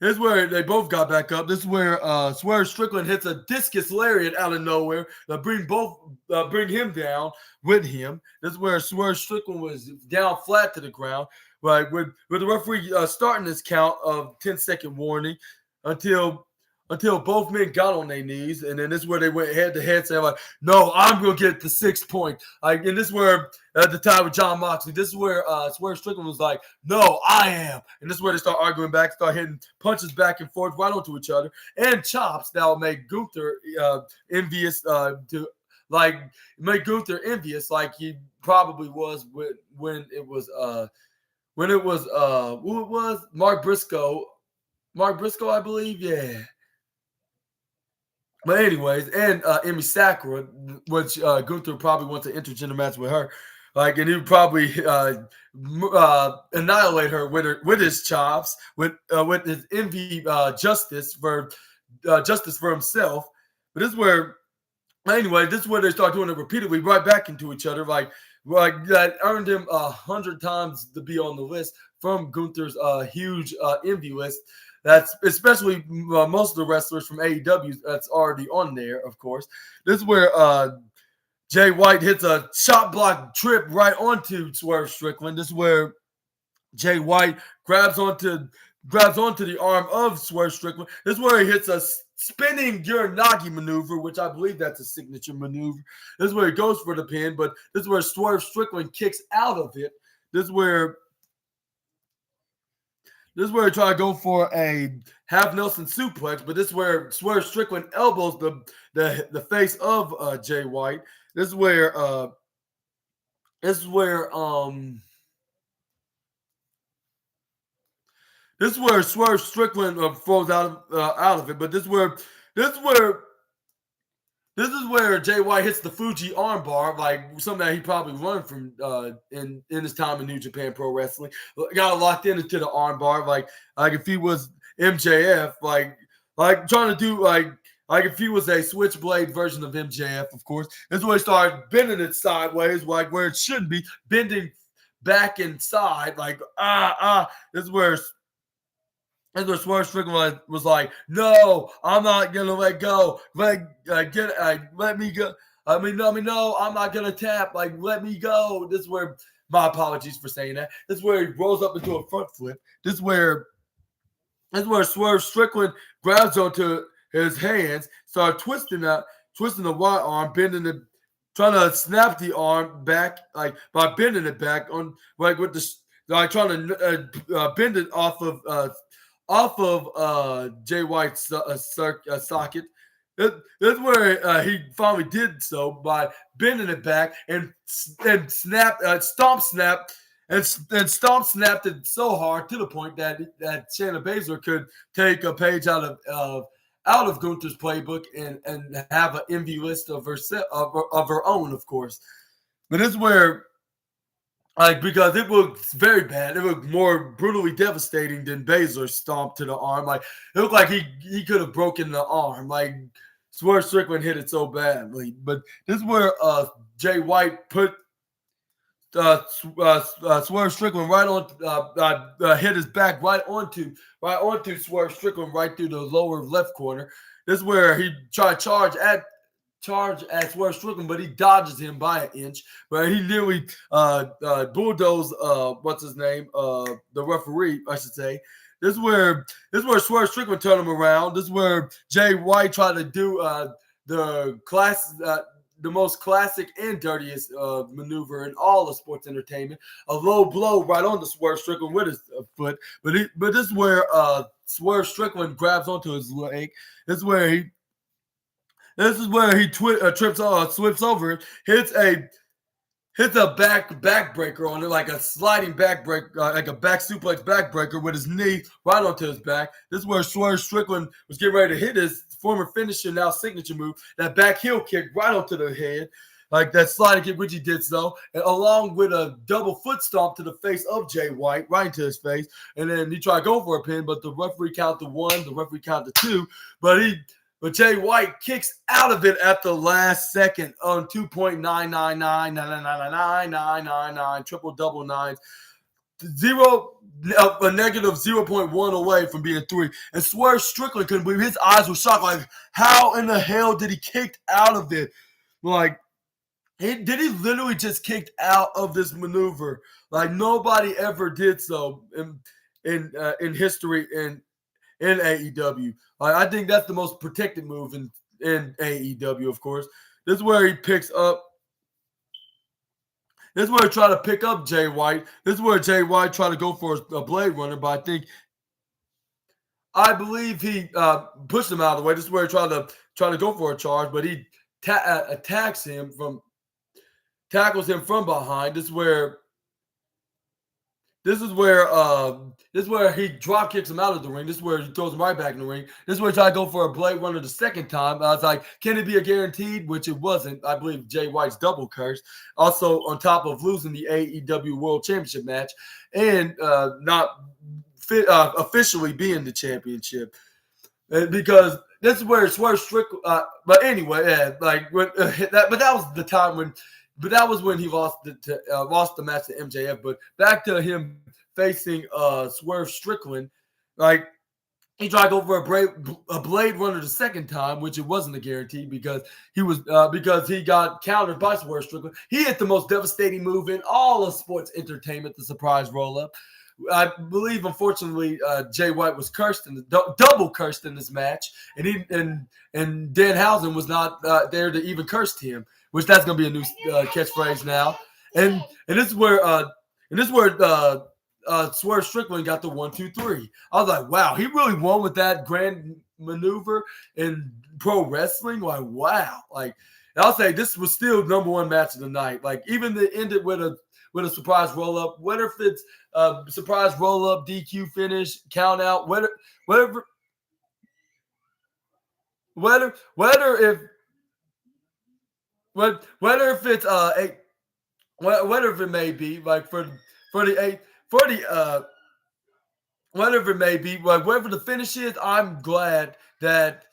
Here's where they both got back up. This is where Swerve Strickland hits a discus lariat out of nowhere that bring him down with him. This is where Swerve Strickland was down flat to the ground, right? With the referee starting this count of 10-second warning until both men got on their knees, and then this is where they went head to head, saying like, "No, I'm gonna get the 6 point." Like, and this is where at the time with John Moxley, this is where Swerve Strickland was like, "No, I am," and this is where they start arguing back, start hitting punches back and forth right onto each other, and chops that will make Gunther envious like he probably was when it was who it was, Mark Briscoe, I believe, yeah. But anyways, and Emi Sakura, which Gunther probably wants to intergender match with her, like, and he would probably annihilate her with his chops, with his envy justice for himself. But this is where, anyway, this is where they start doing it repeatedly, right back into each other, like that earned him 100 times to be on the list from Gunther's huge envy list. That's especially most of the wrestlers from AEW that's already on there, of course. This is where Jay White hits a shot block trip right onto Swerve Strickland. This is where Jay White grabs onto the arm of Swerve Strickland. This is where he hits a spinning Uranagi maneuver, which I believe that's a signature maneuver. This is where he goes for the pin, but this is where Swerve Strickland kicks out of it. This is where This is where he tried to go for a half Nelson suplex, but this is where Swerve Strickland elbows the face of Jay White. This is where this is where Swerve Strickland falls out of it. But this is where Jay White hits the Fuji armbar, like something that he probably learned from in his time in New Japan Pro Wrestling. Got locked into the armbar, like if he was MJF, like trying to do like if he was a switchblade version of MJF, of course. This is where he started bending it sideways, like where it shouldn't be, bending back inside, like This is where Swerve Strickland was like, "No, I'm not gonna let go. Let me go. No, I'm not gonna tap. Like, let me go." This is where, my apologies for saying that. This is where he rolls up into a front flip. This is where Swerve Strickland grabs onto his hands, starts twisting the right arm, bending it, trying to snap the arm back, like by bending it back on, like with the, like trying to bend it off of Jay White's socket. This is where he finally did so by bending it back and snapped it so hard to the point that Shayna Baszler could take a page out of Gunther's playbook and have an envy list of her own, of course. But this is where, like, because it looked very bad. It looked more brutally devastating than Baszler's stomp to the arm. Like, it looked like he could have broken the arm. Like, Swerve Strickland hit it so badly. But this is where Jay White put Swerve Strickland right on, hit his back right onto Swerve Strickland right through the lower left corner. This is where he tried to charge at Swerve Strickland, but he dodges him by an inch. But he nearly bulldozed what's his name? The referee, I should say. This is where Swerve Strickland turned him around. This is where Jay White tried to do the most classic and dirtiest maneuver in all of sports entertainment. A low blow right on the Swerve Strickland with his foot. But this is where Swerve Strickland grabs onto his leg. This is where he trips, slips over, hits a backbreaker on it, like a sliding backbreaker, like a back suplex backbreaker with his knee right onto his back. This is where Swerve Strickland was getting ready to hit his former finisher, now signature move, that back heel kick right onto the head, like that sliding kick, which he did so, and along with a double foot stomp to the face of Jay White, right into his face. And then he tried to go for a pin, but the referee counted 1, the referee counted 2, but Jay White kicks out of it at the last second on 2.999999999 triple double nines. A negative 0.1 away from being 3. And Swerve Strickland couldn't believe, his eyes were shocked. Like, how in the hell did he kick out of it? Like, did he literally just kicked out of this maneuver? Like, nobody ever did so in history in AEW. I think that's the most protected move in AEW, of course. This is where he picks up. This is where he tried to pick up Jay White. This is where Jay White tried to go for a Blade Runner, but I believe he pushed him out of the way. This is where he tried to go for a charge, but he tackles him from behind. This is where he drop kicks him out of the ring. This is where he throws him right back in the ring. This is where he tried to go for a Blade Runner the second time. I was like, can it be a guaranteed? Which it wasn't. I believe Jay White's double curse. Also, on top of losing the AEW World Championship match and not officially being the championship. Because this is where Swerve Strickland. But anyway, yeah, like but that was the time when. But that was when he lost the match to MJF. But back to him facing Swerve Strickland, like he tried to go for a Blade Runner the second time, which it wasn't a guarantee because he got countered by Swerve Strickland. He hit the most devastating move in all of sports entertainment, the surprise roll up. I believe, unfortunately, Jay White was double cursed in this match, and Danhausen was not there to even curse him. Which that's gonna be a new catchphrase now, and this is where Swerve Strickland got the 1-2-3. I was like, wow, he really won with that grand maneuver in pro wrestling. Like, wow. Like, and I'll say this was still number one match of the night. Like, even the ended with a surprise roll up, whether if it's surprise roll up, DQ finish, count out, whether if whether if it's whether if it may be like for the eight for the whatever it may be, like whatever the finish is, I'm glad that's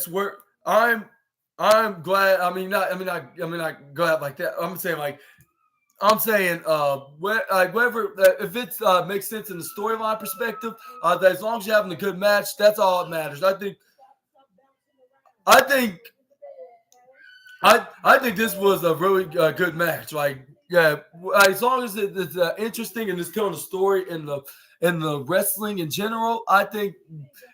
where I'm glad. Not glad like that. I'm saying whatever if it's makes sense in the storyline perspective, that as long as you're having a good match, that's all that matters. I think I think this was a really good match. Like, yeah, as long as it's interesting and it's telling a story in the wrestling in general, I think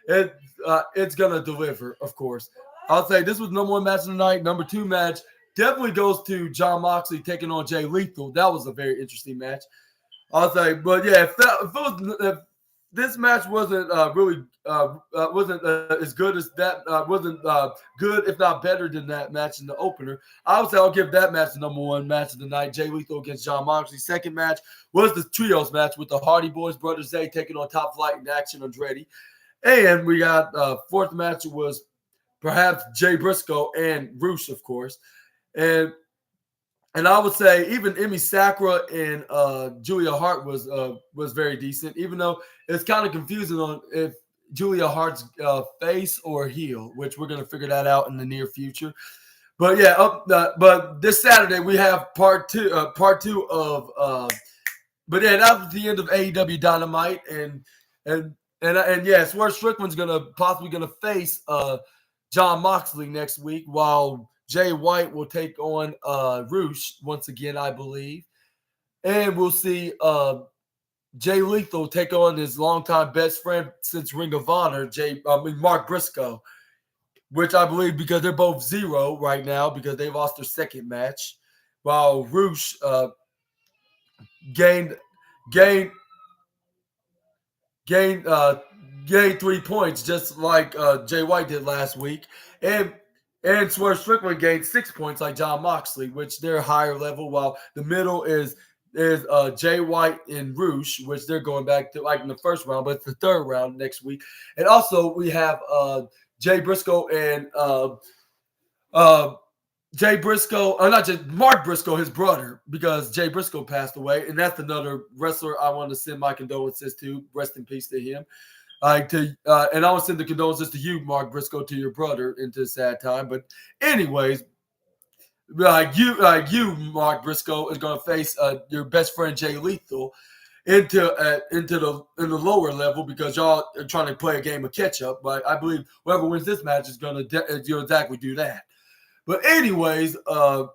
it's gonna deliver. Of course, I'll say this was number one match of the night. Number two match definitely goes to Jon Moxley taking on Jay Lethal. That was a very interesting match. I'll say, but yeah, if this match wasn't wasn't as good as that, wasn't good if not better than that match in the opener, I would say I'll give that match the number one match of the night. Jay Lethal against Jon Moxley. Second match was the trios match with the Hardy Boys, Brother Zay taking on Top Flight and Action Andretti, and we got fourth match was perhaps Jay Briscoe and Roosh, of course, and I would say even Emi Sakura and Julia Hart was very decent, even though it's kind of confusing on if Julia Hart's face or heel, which we're going to figure that out in the near future. But yeah, but this Saturday we have part two of. But yeah, that was the end of AEW Dynamite, and yeah, Swerve Strickland's possibly gonna face Jon Moxley next week, while Jay White will take on Roosh once again, I believe. And we'll see Jay Lethal take on his longtime best friend since Ring of Honor, Mark Briscoe, which I believe because they're both 0 right now because they lost their second match, while Roosh gained 3 points just like Jay White did last week. And Swerve Strickland gained 6 points like Jon Moxley, which they're higher level, while the middle is Jay White and Roosh, which they're going back to like in the first round, but it's the third round next week. And also we have Jay Briscoe and Jay Briscoe, not just Mark Briscoe, his brother, because Jay Briscoe passed away, and that's another wrestler I want to send my condolences to. Rest in peace to him. And I want to send the condolences to you, Mark Briscoe, to your brother into a sad time. But anyways, you, Mark Briscoe, is going to face your best friend Jay Lethal into the lower level because y'all are trying to play a game of catch up. But I believe whoever wins this match is going to exactly do that. But anyways, and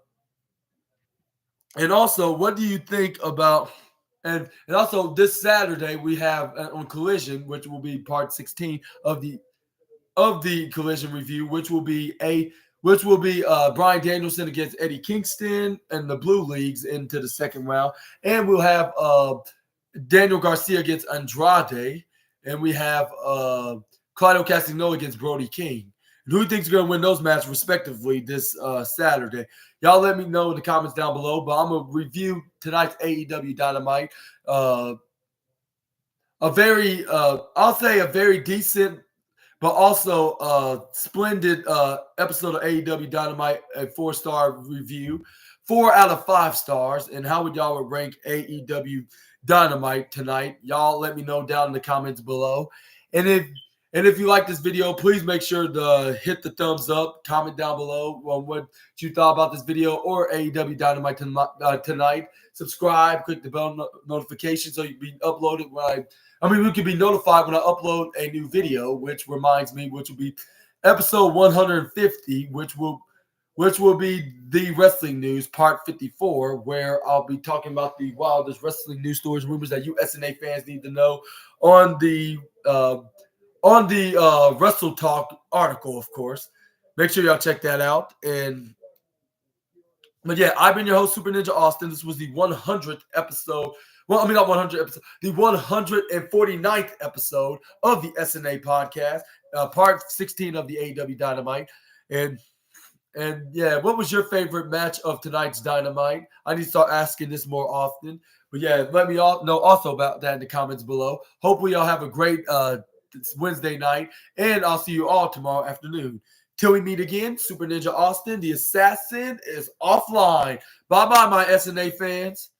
also, what do you think about? And also this Saturday we have on Collision, which will be part 16 of the Collision review, which will be Bryan Danielson against Eddie Kingston and the Blue Leagues into the second round, and we'll have Daniel Garcia against Andrade, and we have Claudio Castagnoli against Brody King. And who do you think is going to win those matches respectively this Saturday? Y'all let me know in the comments down below, but I'm going to review tonight's AEW Dynamite. I'll say a very decent, but also splendid episode of AEW Dynamite, a 4-star review, 4 out of 5 stars. And how would y'all rank AEW Dynamite tonight? Y'all let me know down in the comments below. And if you like this video, please make sure to hit the thumbs up, comment down below on what you thought about this video or AEW Dynamite tonight. Subscribe, click the bell notification so you can be uploaded we can be notified when I upload a new video, which reminds me, which will be episode 150, which will be the wrestling news part 54, where I'll be talking about the wildest wrestling news stories, rumors that you SNA fans need to know on the Wrestle Talk article, of course. Make sure y'all check that out. But yeah, I've been your host, Super Ninja Austin. This was the 100th episode Well, I mean, not 100 episode, the 149th episode of the SNA podcast, part 16 of the AEW Dynamite. And yeah, what was your favorite match of tonight's Dynamite? I need to start asking this more often. But yeah, let me all know also about that in the comments below. Hopefully, y'all have a great Wednesday night, and I'll see you all tomorrow afternoon. Till we meet again, Super Ninja Austin, the assassin, is offline. Bye-bye, my SNA fans.